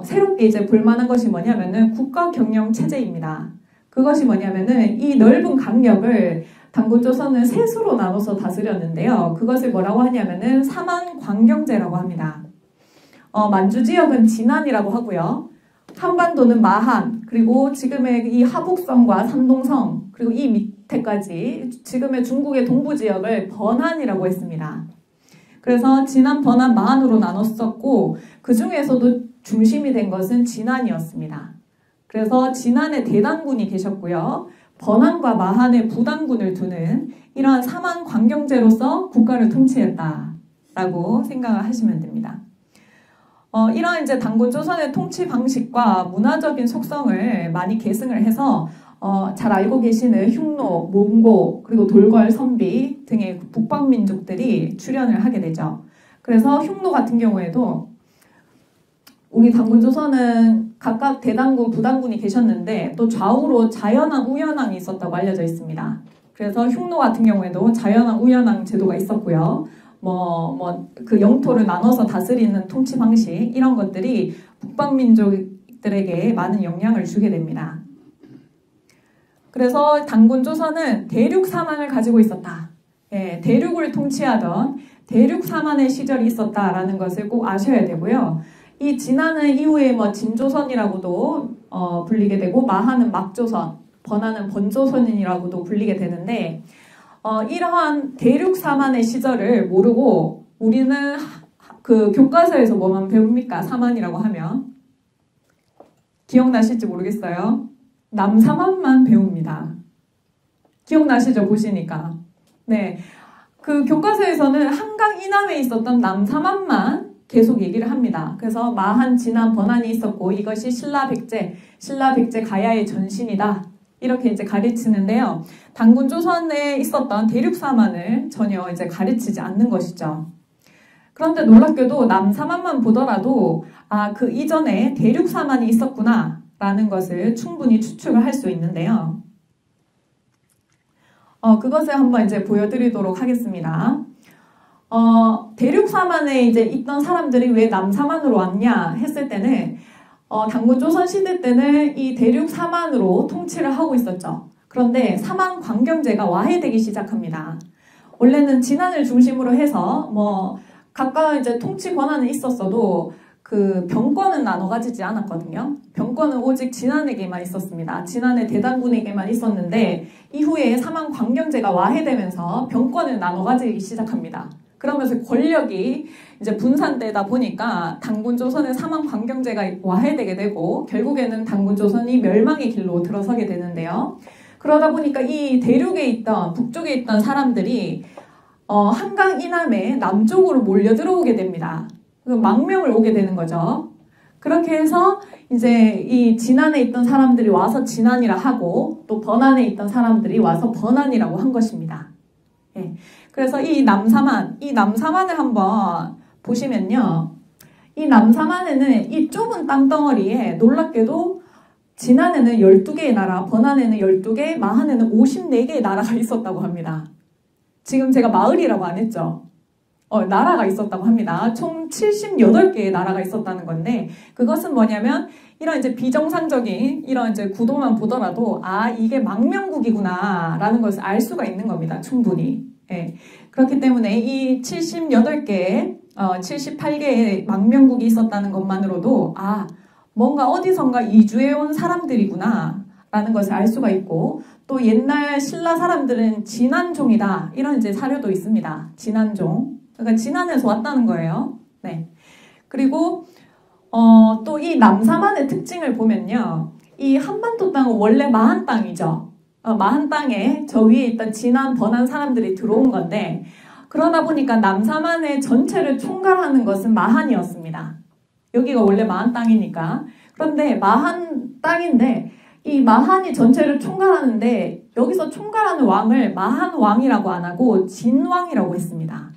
새롭게 이제 볼만한 것이 뭐냐면은 국가 경영 체제입니다. 그것이 뭐냐면은 이 넓은 강력을 단군조선은 세 수로 나눠서 다스렸는데요. 그것을 뭐라고 하냐면은 삼한광경제라고 합니다. 만주 지역은 진안이라고 하고요. 한반도는 마한, 그리고 지금의 이 하북성과 산동성, 그리고 이 밑에까지 지금의 중국의 동부 지역을 번안이라고 했습니다. 그래서 진안, 번안, 마한으로 나눴었고 그 중에서도 중심이 된 것은 진안이었습니다. 그래서 진안에 대당군이 계셨고요. 번안과 마한에 부당군을 두는 이러한 삼한광경제로서 국가를 통치했다라고 생각을 하시면 됩니다. 이러한 이제 단군조선의 통치 방식과 문화적인 속성을 많이 계승을 해서 잘 알고 계시는 흉노, 몽고, 그리고 돌궐, 선비 등의 북방민족들이 출현을 하게 되죠. 그래서 흉노 같은 경우에도 우리 단군조선은 각각 대당군, 부당군이 계셨는데 또 좌우로 자연왕, 우연왕이 있었다고 알려져 있습니다. 그래서 흉노 같은 경우에도 자연왕, 우연왕 제도가 있었고요. 그 영토를 나눠서 다스리는 통치 방식, 이런 것들이 북방민족들에게 많은 영향을 주게 됩니다. 그래서 단군조선은 대륙 사만을 가지고 있었다. 예, 대륙을 통치하던 대륙 사만의 시절이 있었다라는 것을 꼭 아셔야 되고요. 이 진안은 이후에 진조선이라고도 불리게 되고, 마한은 막조선, 번안은 번조선이라고도 불리게 되는데, 이러한 대륙 사만의 시절을 모르고 우리는 그 교과서에서 뭐만 배웁니까? 사만이라고 하면 기억나실지 모르겠어요. 남사만만 배웁니다. 기억나시죠? 보시니까. 네, 그 교과서에서는 한강 이남에 있었던 남사만만 계속 얘기를 합니다. 그래서 마한, 진안, 번안이 있었고 이것이 신라백제 가야의 전신이다. 이렇게 이제 가르치는데요. 단군조선에 있었던 대륙사만을 전혀 이제 가르치지 않는 것이죠. 그런데 놀랍게도 남사만만 보더라도 그 이전에 대륙사만이 있었구나 라는 것을 충분히 추측을 할 수 있는데요. 그것을 한번 이제 보여드리도록 하겠습니다. 대륙사만에 이제 있던 사람들이 왜 남사만으로 왔냐 했을 때는 단군조선 시대 때는 이 대륙사만으로 통치를 하고 있었죠. 그런데 삼한광경제가 와해되기 시작합니다. 원래는 진안을 중심으로 해서 각각 이제 통치 권한은 있었어도 그 병권은 나눠 가지지 않았거든요. 병권은 오직 진안에게만 있었습니다. 진안의 대당군에게만 있었는데 이후에 삼한광경제가 와해되면서 병권을 나눠 가지기 시작합니다. 그러면서 권력이 이제 분산되다 보니까 당군조선의 사망 관경제가 와해되게 되고 결국에는 당군조선이 멸망의 길로 들어서게 되는데요. 그러다 보니까 이 대륙에 있던 북쪽에 있던 사람들이 한강 이남에 남쪽으로 몰려 들어오게 됩니다. 망명을 오게 되는 거죠. 그렇게 해서 이제 이 진안에 있던 사람들이 와서 진안이라 하고 또 번안에 있던 사람들이 와서 번안이라고 한 것입니다. 예. 그래서 이 남사만을 한번 보시면요. 이 남사만에는 이 좁은 땅덩어리에 놀랍게도 진안에는 12개의 나라, 번안에는 12개, 마한에는 54개의 나라가 있었다고 합니다. 지금 제가 마을이라고 안 했죠. 나라가 있었다고 합니다. 총 78개의 나라가 있었다는 건데, 그것은 뭐냐면, 이런 이제 비정상적인 이런 이제 구도만 보더라도, 이게 망명국이구나, 라는 것을 알 수가 있는 겁니다. 충분히. 예. 그렇기 때문에 이 78개의 망명국이 있었다는 것만으로도, 뭔가 어디선가 이주해온 사람들이구나, 라는 것을 알 수가 있고, 또 옛날 신라 사람들은 진안종이다, 이런 이제 사료도 있습니다. 진안종. 그러니까 진안에서 왔다는 거예요. 네. 그리고 또 이 남사만의 특징을 보면요. 이 한반도 땅은 원래 마한 땅이죠. 마한 땅에 저 위에 있던 진안, 번안 사람들이 들어온 건데 그러다 보니까 남사만의 전체를 총괄하는 것은 마한이었습니다. 여기가 원래 마한 땅이니까. 그런데 마한 땅인데 이 마한이 전체를 총괄하는데 여기서 총괄하는 왕을 마한 왕이라고 안 하고 진왕이라고 했습니다.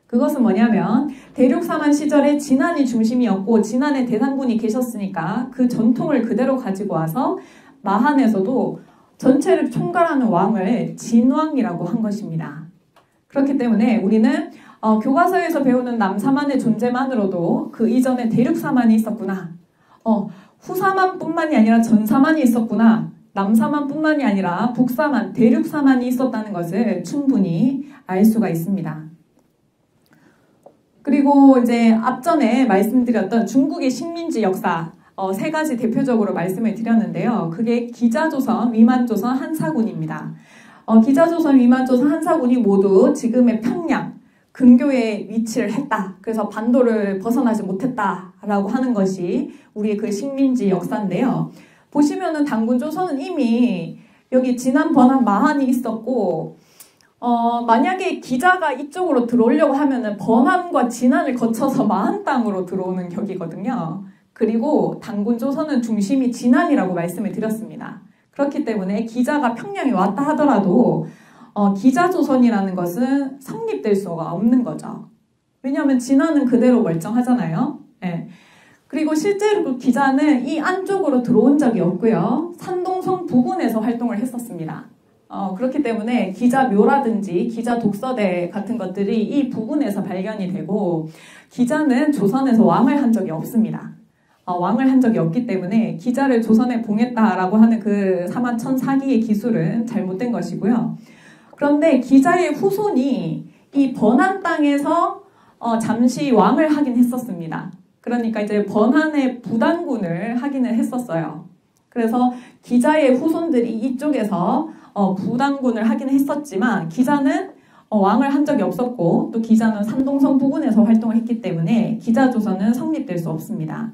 그것은 뭐냐면 대륙사만 시절에 진안이 중심이었고 진안에 대상군이 계셨으니까 그 전통을 그대로 가지고 와서 마한에서도 전체를 총괄하는 왕을 진왕이라고 한 것입니다. 그렇기 때문에 우리는 교과서에서 배우는 남사만의 존재만으로도 그 이전에 대륙사만이 있었구나. 후사만뿐만이 아니라 전사만이 있었구나. 남사만뿐만이 아니라 북사만, 대륙사만이 있었다는 것을 충분히 알 수가 있습니다. 그리고 이제 앞전에 말씀드렸던 중국의 식민지 역사 3가지 대표적으로 말씀을 드렸는데요. 그게 기자조선, 위만조선, 한사군입니다. 기자조선, 위만조선, 한사군이 모두 지금의 평양, 근교에 위치를 했다. 그래서 반도를 벗어나지 못했다라고 하는 것이 우리의 그 식민지 역사인데요. 보시면은 당군조선은 이미 여기 진안, 번안, 마한이 있었고 만약에 기자가 이쪽으로 들어오려고 하면은 번안과 진안을 거쳐서 마한 땅으로 들어오는 격이거든요. 그리고 당군조선은 중심이 진안이라고 말씀을 드렸습니다. 그렇기 때문에 기자가 평양에 왔다 하더라도 기자조선이라는 것은 성립될 수가 없는 거죠. 왜냐하면 진안은 그대로 멀쩡하잖아요. 네. 그리고 실제로 기자는 이 안쪽으로 들어온 적이 없고요. 산동성 부근에서 활동을 했었습니다. 그렇기 때문에 기자묘라든지 기자 독서대 같은 것들이 이 부근에서 발견이 되고 기자는 조선에서 왕을 한 적이 없습니다. 왕을 한 적이 없기 때문에 기자를 조선에 봉했다라고 하는 그 사마천사기의 기술은 잘못된 것이고요. 그런데 기자의 후손이 이 번안 땅에서 잠시 왕을 하긴 했었습니다. 그러니까 이제 번안의 부당군을 하기는 했었어요. 그래서 기자의 후손들이 이쪽에서 부당군을 하긴 했었지만 기자는 왕을 한 적이 없었고 또 기자는 산동성 부근에서 활동을 했기 때문에 기자조선은 성립될 수 없습니다.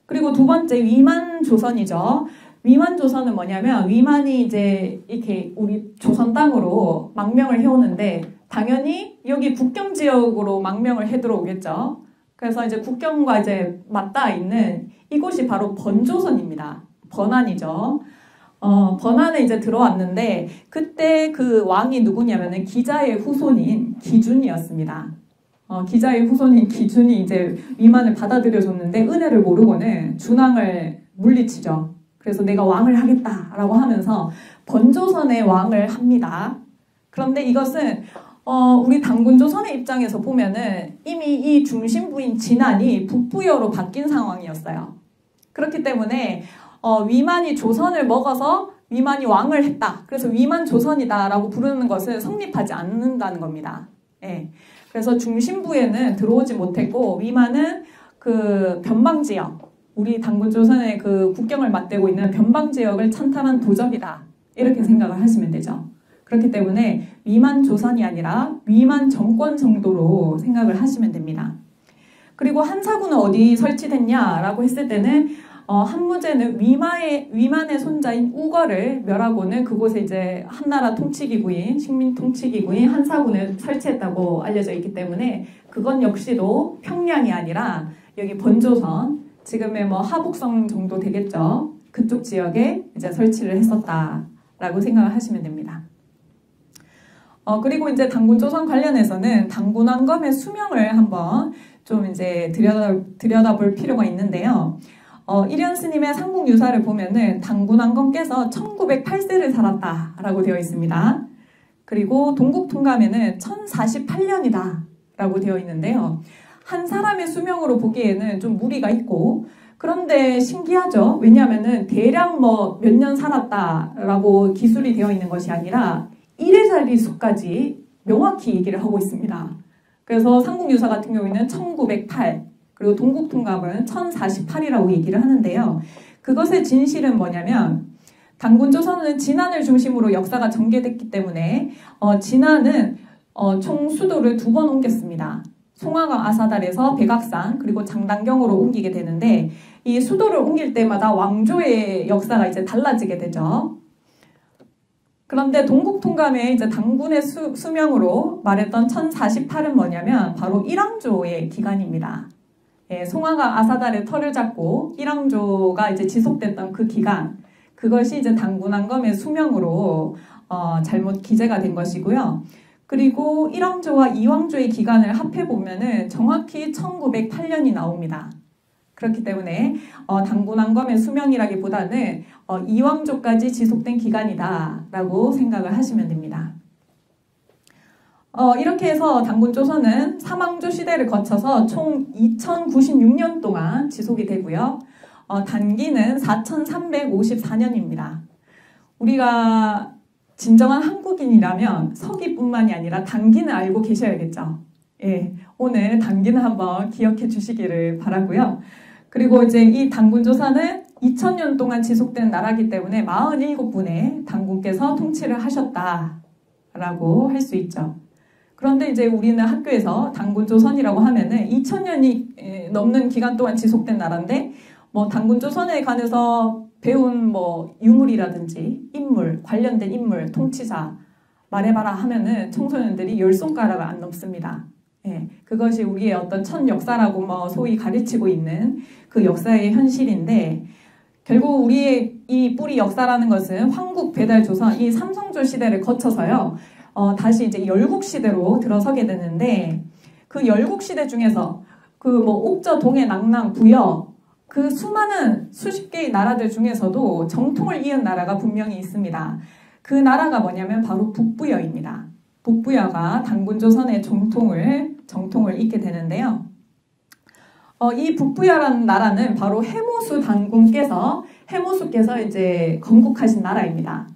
그리고 두 번째 위만조선이죠. 위만조선은 뭐냐면 위만이 이제 이렇게 우리 조선 땅으로 망명을 해오는데 당연히 여기 국경 지역으로 망명을 해 들어오겠죠. 그래서 이제 국경과 이제 맞닿아 있는 이곳이 바로 번조선입니다. 번안이죠. 번안에 이제 들어왔는데 그때 그 왕이 누구냐면은 기자의 후손인 기준이었습니다. 기자의 후손인 기준이 이제 위만을 받아들여줬는데 은혜를 모르고는 준왕을 물리치죠. 그래서 내가 왕을 하겠다라고 하면서 번조선의 왕을 합니다. 그런데 이것은 우리 당군조선의 입장에서 보면은 이미 이 중심부인 진안이 북부여로 바뀐 상황이었어요. 그렇기 때문에 위만이 조선을 먹어서 위만이 왕을 했다. 그래서 위만조선이다라고 부르는 것은 성립하지 않는다는 겁니다. 예. 그래서 중심부에는 들어오지 못했고 위만은 그 변방지역, 우리 당군조선의 그 국경을 맞대고 있는 변방지역을 찬탈한 도적이다. 이렇게 생각을 하시면 되죠. 그렇기 때문에 위만 조선이 아니라 위만 정권 정도로 생각을 하시면 됩니다. 그리고 한사군은 어디 설치됐냐라고 했을 때는 한무제는 위만의 손자인 우거를 멸하고는 그곳에 이제 한나라 통치기구인 식민 통치기구인 한사군을 설치했다고 알려져 있기 때문에 그건 역시도 평양이 아니라 여기 번조선 지금의 뭐 하북성 정도 되겠죠. 그쪽 지역에 이제 설치를 했었다라고 생각을 하시면 됩니다. 그리고 이제 당군조선 관련해서는 당군왕검의 수명을 한번 좀 이제 들여다볼 필요가 있는데요. 일현 스님의 삼국유사를 보면은 당군왕검께서 1908세를 살았다라고 되어 있습니다. 그리고 동국통감에는 1048년이다 라고 되어 있는데요. 한 사람의 수명으로 보기에는 좀 무리가 있고, 그런데 신기하죠. 왜냐하면은 대략 뭐 몇 년 살았다라고 기술이 되어 있는 것이 아니라 1의 자리수까지 명확히 얘기를 하고 있습니다. 그래서 삼국유사 같은 경우에는 1908, 그리고 동국통감은 1048이라고 얘기를 하는데요. 그것의 진실은 뭐냐면 당군조선은 진안을 중심으로 역사가 전개됐기 때문에 진안은 총 수도를 2번 옮겼습니다. 송화강 아사달에서 백악산 그리고 장단경으로 옮기게 되는데 이 수도를 옮길 때마다 왕조의 역사가 이제 달라지게 되죠. 그런데 동국통감의 이제 당군의 수명으로 말했던 1048은 뭐냐면 바로 일왕조의 기간입니다. 예, 송화강 아사달의 털을 잡고 일왕조가 이제 지속됐던 그 기간, 그것이 이제 당군왕검의 수명으로 잘못 기재가 된 것이고요. 그리고 1왕조와 2왕조의 기간을 합해보면은 정확히 1908년이 나옵니다. 그렇기 때문에 당군왕검의 수명이라기보다는 2왕조까지 지속된 기간이다라고 생각을 하시면 됩니다. 이렇게 해서 당군조선은 3왕조 시대를 거쳐서 총 2096년 동안 지속이 되고요. 단기는 4354년입니다. 우리가 진정한 한국인이라면 서기뿐만이 아니라 단기는 알고 계셔야겠죠. 예, 오늘 단기는 한번 기억해 주시기를 바라고요. 그리고 이제 이 당군조선은 2000년 동안 지속된 나라이기 때문에 47분의 당군께서 통치를 하셨다라고 할 수 있죠. 그런데 이제 우리는 학교에서 당군조선이라고 하면은 2000년이 넘는 기간 동안 지속된 나라인데 뭐 당군조선에 관해서 배운 뭐 유물이라든지 인물, 관련된 인물, 통치자 말해봐라 하면은 청소년들이 10손가락을 안 넘습니다. 예, 그것이 우리의 어떤 첫 역사라고 뭐 소위 가르치고 있는 그 역사의 현실인데 결국 우리의 이 뿌리 역사라는 것은 황국, 배달, 조선 이 삼성조 시대를 거쳐서요. 다시 이제 열국시대로 들어서게 되는데 그 열국시대 중에서 그 뭐 옥저, 동해, 낙랑, 부여 그 수많은 수십 개의 나라들 중에서도 정통을 이은 나라가 분명히 있습니다. 그 나라가 뭐냐면 바로 북부여입니다. 북부여가 당군조선의 정통을 잇게 되는데요. 이 북부여라는 나라는 바로 해모수께서 이제 건국하신 나라입니다.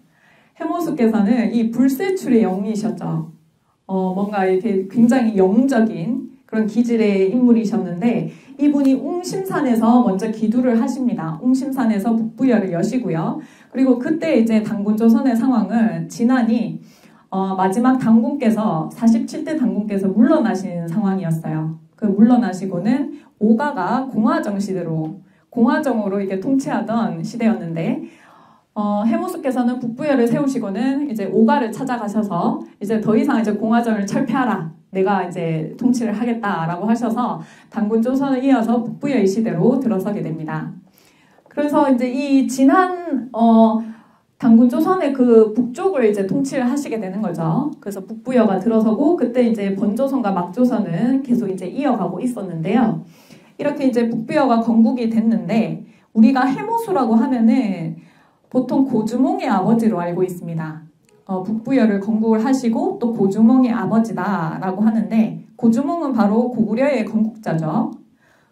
해모수께서는 이 불세출의 영이셨죠. 뭔가 이렇게 굉장히 영적인 그런 기질의 인물이셨는데 이분이 웅심산에서 먼저 기두를 하십니다. 웅심산에서 북부여를 여시고요. 그리고 그때 이제 당군조선의 상황은 진안이 마지막 당군께서 47대 당군께서 물러나신 상황이었어요. 그 물러나시고는 오가가 공화정으로 이렇게 통치하던 시대였는데 해모수께서는 북부여를 세우시고는 이제 오가를 찾아가셔서 이제 더 이상 이제 공화정을 철폐하라. 내가 이제 통치를 하겠다라고 하셔서 당군조선을 이어서 북부여의 시대로 들어서게 됩니다. 그래서 이제 이 진안 당군조선의 그 북쪽을 이제 통치를 하시게 되는 거죠. 그래서 북부여가 들어서고 그때 이제 번조선과 막조선은 계속 이제 이어가고 있었는데요. 이렇게 이제 북부여가 건국이 됐는데 우리가 해모수라고 하면은 보통 고주몽의 아버지로 알고 있습니다. 북부여를 건국을 하시고 또 고주몽의 아버지다라고 하는데 고주몽은 바로 고구려의 건국자죠.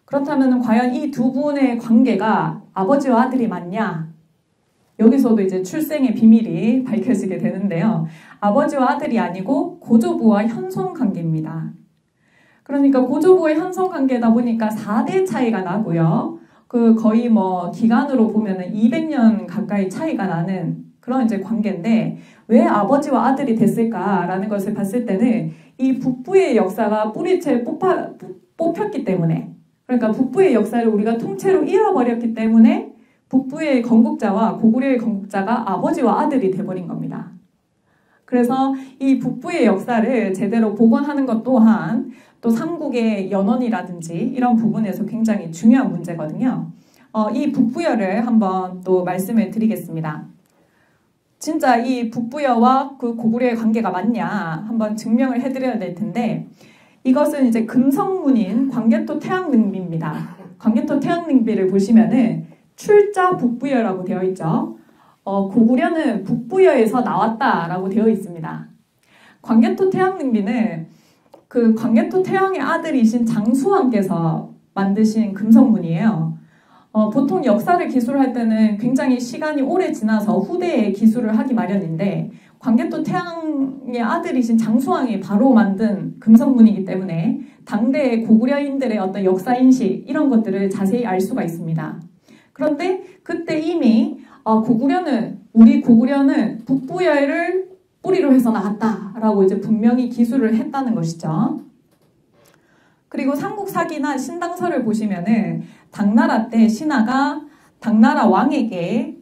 그렇다면 과연 이 두 분의 관계가 아버지와 아들이 맞냐? 여기서도 이제 출생의 비밀이 밝혀지게 되는데요. 아버지와 아들이 아니고 고조부와 현손 관계입니다. 그러니까 고조부의 현손 관계다 보니까 4대 차이가 나고요. 그 거의 뭐 기간으로 보면은 200년 가까이 차이가 나는 그런 이제 관계인데 왜 아버지와 아들이 됐을까라는 것을 봤을 때는 이 북부의 역사가 뿌리채 뽑혔기 때문에, 그러니까 북부의 역사를 우리가 통째로 잃어버렸기 때문에 북부의 건국자와 고구려의 건국자가 아버지와 아들이 돼버린 겁니다. 그래서 이 북부의 역사를 제대로 복원하는 것 또한 또 삼국의 연원이라든지 이런 부분에서 굉장히 중요한 문제거든요. 이 북부여를 한번 또 말씀을 드리겠습니다. 진짜 이 북부여와 그 고구려의 관계가 맞냐 한번 증명을 해드려야 될 텐데, 이것은 이제 금성문인 광개토 태양능비입니다. 광개토 태양능비를 보시면은 출자 북부여라고 되어 있죠. 고구려는 북부여에서 나왔다라고 되어 있습니다. 광개토 태양능비는 그 광개토 태양의 아들이신 장수왕께서 만드신 금성문이에요. 보통 역사를 기술할 때는 굉장히 시간이 오래 지나서 후대에 기술을 하기 마련인데 광개토 태양의 아들이신 장수왕이 바로 만든 금성문이기 때문에 당대의 고구려인들의 어떤 역사인식 이런 것들을 자세히 알 수가 있습니다. 그런데 그때 이미 우리 고구려는 북부여를 뿌리로 해서 나왔다라고 이제 분명히 기술을 했다는 것이죠. 그리고 삼국사기나 신당서를 보시면은 당나라 때 신하가 당나라 왕에게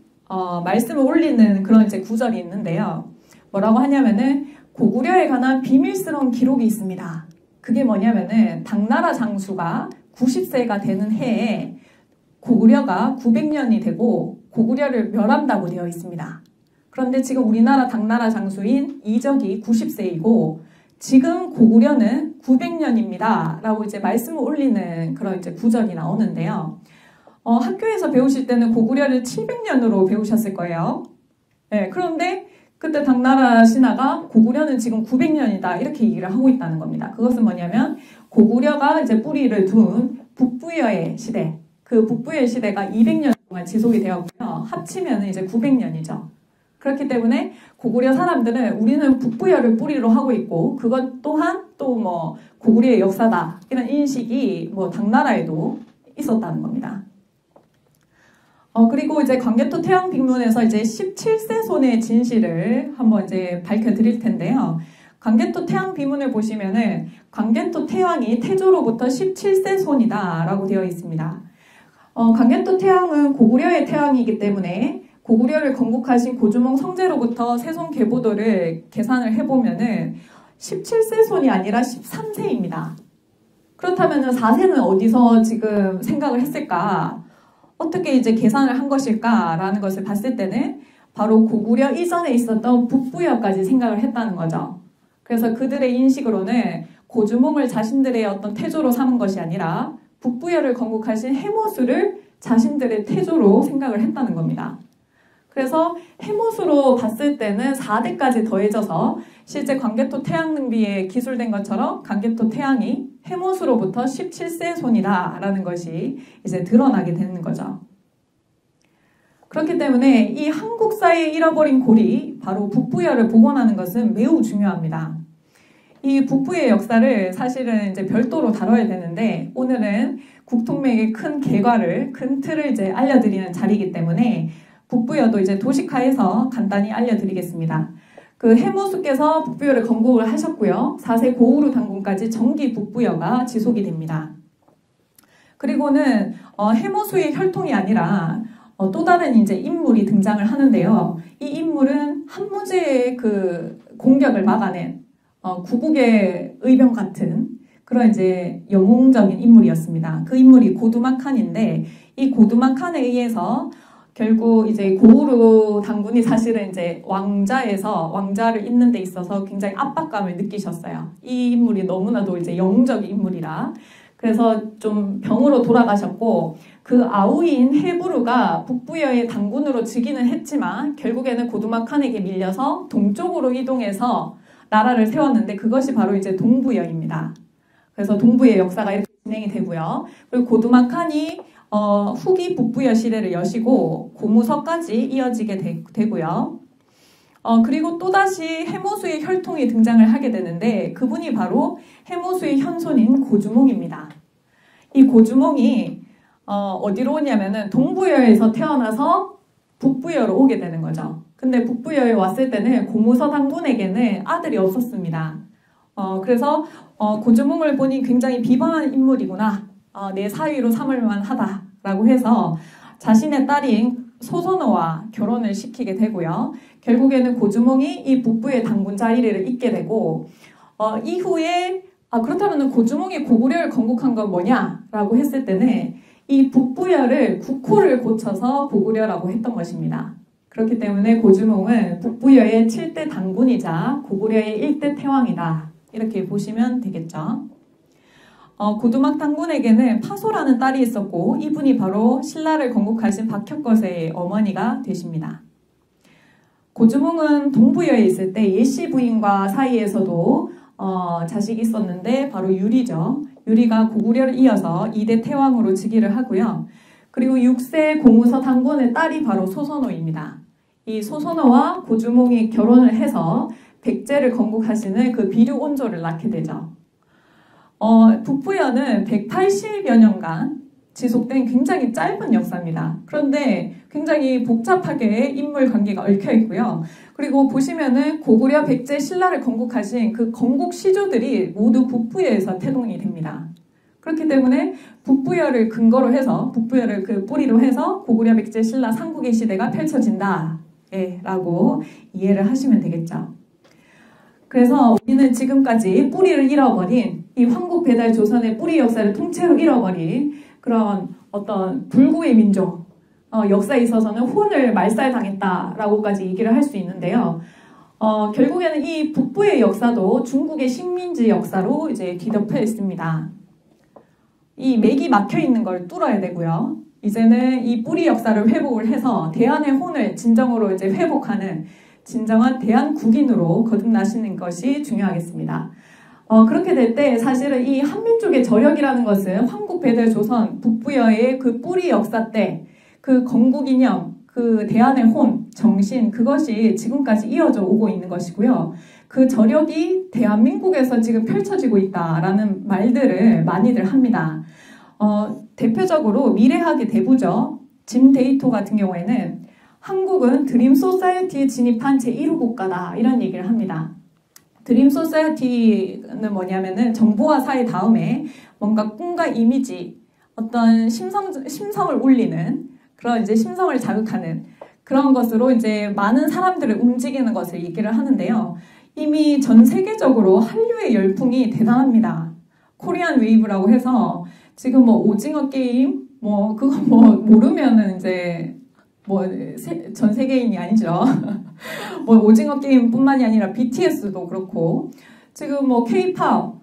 말씀을 올리는 그런 이제 구절이 있는데요. 뭐라고 하냐면은 고구려에 관한 비밀스러운 기록이 있습니다. 그게 뭐냐면은 당나라 장수가 90세가 되는 해에 고구려가 900년이 되고 고구려를 멸한다고 되어 있습니다. 그런데 지금 우리나라 당나라 장수인 이적이 90세이고 지금 고구려는 900년입니다. 라고 이제 말씀을 올리는 그런 이제 구절이 나오는데요. 학교에서 배우실 때는 고구려를 700년으로 배우셨을 거예요. 네, 그런데 그때 당나라 신하가 고구려는 지금 900년이다. 이렇게 얘기를 하고 있다는 겁니다. 그것은 뭐냐면 고구려가 이제 뿌리를 둔 북부여의 시대, 그 북부여의 시대가 200년 동안 지속이 되었고요. 합치면 이제 900년이죠. 그렇기 때문에 고구려 사람들은 우리는 북부여를 뿌리로 하고 있고 그것 또한 또 뭐 고구려의 역사다 이런 인식이 뭐 당나라에도 있었다는 겁니다. 그리고 이제 광개토 태양 빅문에서 이제 17세 손의 진실을 한번 이제 밝혀드릴 텐데요. 광개토 태양 비문을 보시면은 광개토 태양이 태조로부터 17세 손이다라고 되어 있습니다. 광개토 태양은 고구려의 태양이기 때문에 고구려를 건국하신 고주몽 성제로부터 세손 계보도를 계산을 해보면은 17세 손이 아니라 13세입니다. 그렇다면 4세는 어디서 지금 생각을 했을까? 어떻게 이제 계산을 한 것일까라는 것을 봤을 때는 바로 고구려 이전에 있었던 북부여까지 생각을 했다는 거죠. 그래서 그들의 인식으로는 고주몽을 자신들의 어떤 태조로 삼은 것이 아니라 북부여를 건국하신 해모수를 자신들의 태조로 생각을 했다는 겁니다. 그래서 해모수로 봤을 때는 4대까지 더해져서 실제 광개토 태양능비에 기술된 것처럼 광개토 태양이 해모수로부터 17세 손이다라는 것이 이제 드러나게 되는 거죠. 그렇기 때문에 이 한국사의 잃어버린 고리, 바로 북부여를 복원하는 것은 매우 중요합니다. 이 북부의 역사를 사실은 이제 별도로 다뤄야 되는데 오늘은 국통맥의 큰 계과를, 큰 틀을 이제 알려드리는 자리이기 때문에 북부여도 이제 도식화해서 간단히 알려드리겠습니다. 그 해모수께서 북부여를 건국을 하셨고요. 4세 고우루 당군까지 정기 북부여가 지속이 됩니다. 그리고는 해모수의 혈통이 아니라 또 다른 이제 인물이 등장을 하는데요. 이 인물은 한무제의 그 공격을 막아낸 구국의 의병 같은 그런 이제 영웅적인 인물이었습니다. 그 인물이 고두막한인데 이 고두막한에 의해서 결국 이제 고우루 당군이 사실은 이제 왕자를 잇는 데 있어서 굉장히 압박감을 느끼셨어요. 이 인물이 너무나도 이제 영웅적인 인물이라. 그래서 좀 병으로 돌아가셨고 그 아우인 해부르가 북부여의 당군으로 즉위는 했지만 결국에는 고두막한에게 밀려서 동쪽으로 이동해서 나라를 세웠는데 그것이 바로 이제 동부여입니다. 그래서 동부의 역사가 이렇게 진행이 되고요. 그리고 고두막한이 후기 북부여 시대를 여시고 고무서까지 이어지게 되고요. 그리고 또다시 해모수의 혈통이 등장을 하게 되는데 그분이 바로 해모수의 현손인 고주몽입니다. 이 고주몽이 어디로 오냐면은 동부여에서 태어나서 북부여로 오게 되는 거죠. 근데 북부여에 왔을 때는 고무서 당군에게는 아들이 없었습니다. 그래서 고주몽을 보니 굉장히 비범한 인물이구나. 내 사위로 삼을 만하다라고 해서 자신의 딸인 소선호와 결혼을 시키게 되고요. 결국에는 고주몽이 이 북부의 당군 자리를 잇게 되고 이후에 그렇다면 고주몽이 고구려를 건국한 건 뭐냐라고 했을 때는 이 북부여를 국호를 고쳐서 고구려라고 했던 것입니다. 그렇기 때문에 고주몽은 북부여의 7대 당군이자 고구려의 1대 태왕이다. 이렇게 보시면 되겠죠. 고두막 당군에게는 파소라는 딸이 있었고 이분이 바로 신라를 건국하신 박혁거세의 어머니가 되십니다. 고주몽은 동부여에 있을 때 예씨 부인과 사이에서도 자식이 있었는데 바로 유리죠. 유리가 고구려를 이어서 2대 태왕으로 즉위를 하고요. 그리고 6세 공우서 당군의 딸이 바로 소선호입니다. 이 소선호와 고주몽이 결혼을 해서 백제를 건국하시는 그 비류 온조를 낳게 되죠. 북부여는 180여 년간 지속된 굉장히 짧은 역사입니다. 그런데 굉장히 복잡하게 인물 관계가 얽혀 있고요. 그리고 보시면은 고구려, 백제, 신라를 건국하신 그 건국 시조들이 모두 북부여에서 태동이 됩니다. 그렇기 때문에 북부여를 근거로 해서 북부여를 그 뿌리로 해서 고구려, 백제, 신라 삼국의 시대가 펼쳐진다. 라고 이해를 하시면 되겠죠. 그래서 우리는 지금까지 뿌리를 잃어버린 이 황국 배달 조선의 뿌리 역사를 통째로 잃어버린 그런 어떤 불구의 민족 역사에 있어서는 혼을 말살당했다라고까지 얘기를 할 수 있는데요. 결국에는 이 북부의 역사도 중국의 식민지 역사로 이제 뒤덮여 있습니다. 이 맥이 막혀 있는 걸 뚫어야 되고요. 이제는 이 뿌리 역사를 회복을 해서 대한의 혼을 진정으로 이제 회복하는 진정한 대한국인으로 거듭나시는 것이 중요하겠습니다. 그렇게 될 때 사실은 이 한민족의 저력이라는 것은 황국배달 조선 북부여의 그 뿌리 역사 때 그 건국 이념, 그 대한의 혼, 정신 그것이 지금까지 이어져 오고 있는 것이고요. 그 저력이 대한민국에서 지금 펼쳐지고 있다라는 말들을 많이들 합니다. 대표적으로 미래학의 대부죠. 짐 데이토 같은 경우에는 한국은 드림 소사이어티에 진입한 제1호 국가다 이런 얘기를 합니다. 드림 소사이어티는 뭐냐면은 정보화 사회 다음에 뭔가 꿈과 이미지, 어떤 심성을 울리는 그런 이제 심성을 자극하는 그런 것으로 이제 많은 사람들을 움직이는 것을 얘기를 하는데요. 이미 전 세계적으로 한류의 열풍이 대단합니다. 코리안 웨이브라고 해서 지금 뭐 오징어 게임, 그거 모르면은 이제 전 세계인이 아니죠. 오징어 게임뿐만이 아니라 BTS도 그렇고 지금 K-팝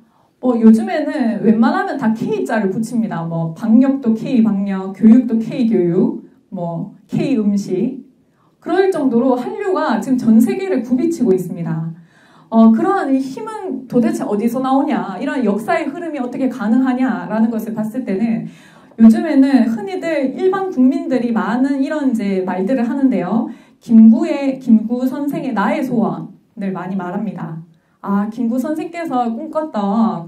요즘에는 웬만하면 다 K자를 붙입니다. 방역도 K-방역, 교육도 K-교육, K-음식 그럴 정도로 한류가 지금 전 세계를 굽이치고 있습니다. 그러한 힘은 도대체 어디서 나오냐, 이런 역사의 흐름이 어떻게 가능하냐라는 것을 봤을 때는 요즘에는 흔히들 일반 국민들이 많은 이런 이제 말들을 하는데요. 김구 선생의 나의 소원을 많이 말합니다. 김구 선생께서 꿈꿨던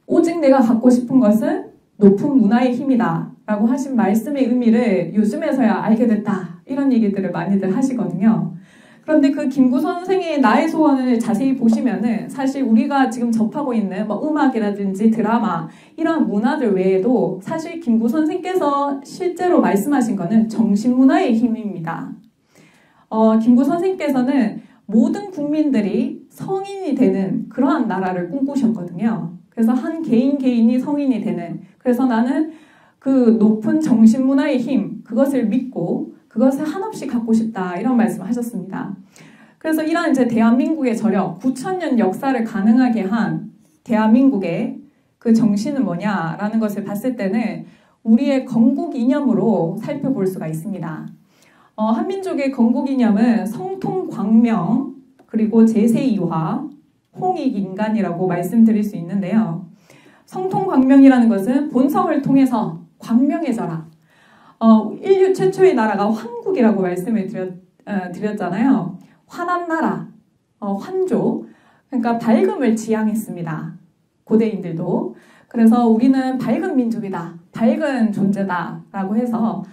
오직 내가 갖고 싶은 것은 높은 문화의 힘이다 라고 하신 말씀의 의미를 요즘에서야 알게 됐다. 이런 얘기들을 많이들 하시거든요. 그런데 그 김구 선생의 나의 소원을 자세히 보시면은 사실 우리가 지금 접하고 있는 음악이라든지 드라마 이런 문화들 외에도 사실 김구 선생께서 실제로 말씀하신 거는 정신문화의 힘입니다. 김구 선생께서는 모든 국민들이 성인이 되는 그러한 나라를 꿈꾸셨거든요. 그래서 한 개인이 성인이 되는, 그래서 나는 그 높은 정신문화의 힘, 그것을 믿고 그것을 한없이 갖고 싶다, 이런 말씀을 하셨습니다. 그래서 이런 이제 대한민국의 저력, 9,000년 역사를 가능하게 한 대한민국의 그 정신은 뭐냐라는 것을 봤을 때는 우리의 건국 이념으로 살펴볼 수가 있습니다. 한민족의 건국 이념은 성통광명, 그리고 제세이화, 홍익인간이라고 말씀드릴 수 있는데요. 성통광명이라는 것은 본성을 통해서 광명해져라. 인류 최초의 나라가 황국이라고 말씀을 드렸잖아요. 환한 나라, 환조. 그러니까 밝음을 지향했습니다. 고대인들도. 그래서 우리는 밝은 민족이다, 밝은 존재다 라고 해서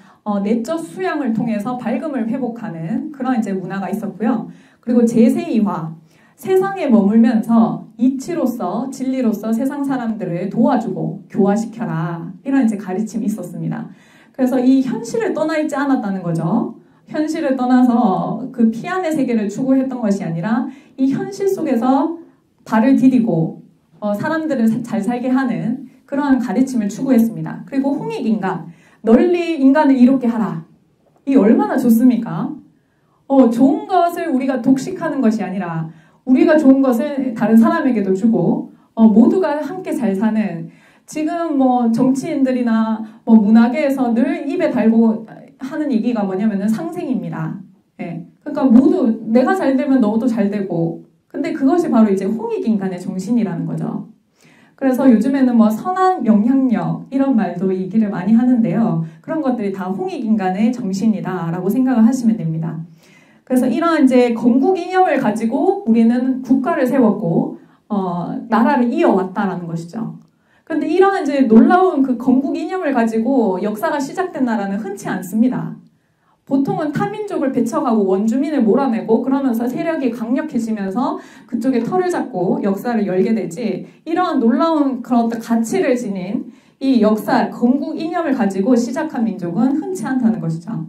내적 수양을 통해서 밝음을 회복하는 그런 이제 문화가 있었고요. 그리고 제세이화, 세상에 머물면서 이치로서 진리로서 세상 사람들을 도와주고 교화시켜라, 이런 이제 가르침이 있었습니다. 그래서 이 현실을 떠나 있지 않았다는 거죠. 현실을 떠나서 그 피안의 세계를 추구했던 것이 아니라 이 현실 속에서 발을 디디고 사람들을 잘 살게 하는 그러한 가르침을 추구했습니다. 그리고 홍익인간, 널리 인간을 이롭게 하라. 이 얼마나 좋습니까? 좋은 것을 우리가 독식하는 것이 아니라 우리가 좋은 것을 다른 사람에게도 주고 모두가 함께 잘 사는, 지금 뭐 정치인들이나 뭐 문화계에서 늘 입에 달고 하는 얘기가 뭐냐면은 상생입니다. 예. 그러니까 모두 내가 잘 되면 너도 잘 되고, 근데 그것이 바로 이제 홍익인간의 정신이라는 거죠. 그래서 요즘에는 뭐 선한 영향력 이런 말도 얘기를 많이 하는데요. 그런 것들이 다 홍익인간의 정신이다라고 생각을 하시면 됩니다. 그래서 이러한 이제 건국 이념을 가지고 우리는 국가를 세웠고 나라를 이어왔다라는 것이죠. 그런데 이러한 이제 놀라운 그 건국 이념을 가지고 역사가 시작된 나라는 흔치 않습니다. 보통은 타민족을 배척하고 원주민을 몰아내고 그러면서 세력이 강력해지면서 그쪽에 털을 잡고 역사를 열게 되지, 이러한 놀라운 그런 가치를 지닌 이 역사, 건국 이념을 가지고 시작한 민족은 흔치 않다는 것이죠.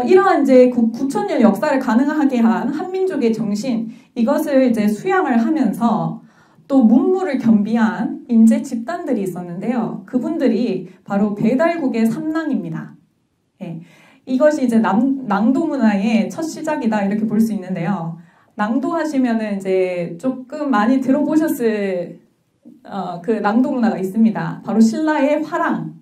이러한 이제 9,000년 역사를 가능하게 한 한민족의 정신, 이것을 이제 수양을 하면서 또 문무를 겸비한 인재 집단들이 있었는데요. 그분들이 바로 배달국의 삼낭입니다. 예, 이것이 이제 낭도 문화의 첫 시작이다, 이렇게 볼 수 있는데요. 낭도하시면은 이제 조금 많이 들어보셨을 그 낭도 문화가 있습니다. 바로 신라의 화랑.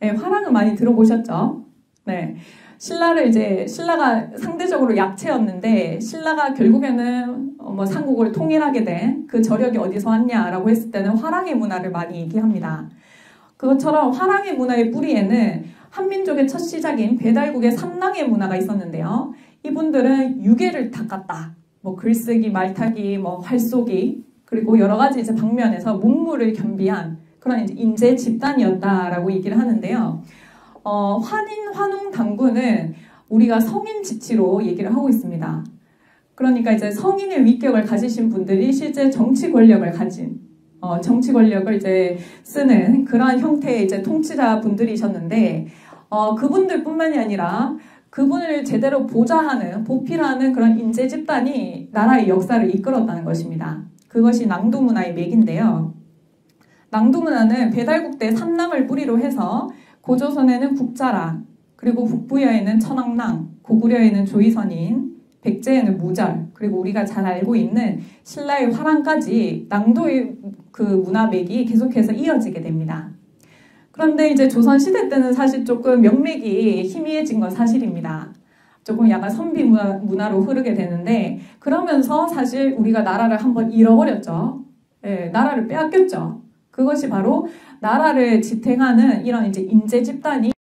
네, 화랑은 많이 들어보셨죠? 네. 신라가 상대적으로 약체였는데, 신라가 결국에는 뭐 삼국을 통일하게 된 그 저력이 어디서 왔냐라고 했을 때는 화랑의 문화를 많이 얘기합니다. 그것처럼 화랑의 문화의 뿌리에는 한민족의 첫 시작인 배달국의 삼낭의 문화가 있었는데요. 이분들은 유계를 닦았다. 뭐 글쓰기, 말타기, 뭐 활쏘기, 그리고 여러 가지 이제 방면에서 문무를 겸비한 그런 이제 인재 집단이었다라고 얘기를 하는데요. 환인, 환웅, 당군은 우리가 성인 지치로 얘기를 하고 있습니다. 그러니까 이제 성인의 위격을 가지신 분들이 실제 정치 권력을 가진, 정치 권력을 이제 쓰는 그러한 형태의 이제 통치자 분들이셨는데, 그분들뿐만이 아니라 그분을 제대로 보좌하는, 보필하는 그런 인재 집단이 나라의 역사를 이끌었다는 것입니다. 그것이 낭도 문화의 맥인데요. 낭도 문화는 배달국 때 삼낭을 뿌리로 해서 고조선에는 국자랑, 그리고 북부여에는 천왕랑, 고구려에는 조의선인, 백제에는 무절, 그리고 우리가 잘 알고 있는 신라의 화랑까지 낭도의 그 문화맥이 계속해서 이어지게 됩니다. 그런데 이제 조선시대 때는 사실 조금 명맥이 희미해진 건 사실입니다. 조금 약간 선비 문화로 흐르게 되는데, 그러면서 사실 우리가 나라를 한번 잃어버렸죠. 예, 나라를 빼앗겼죠. 그것이 바로 나라를 지탱하는 이런 이제 인재 집단이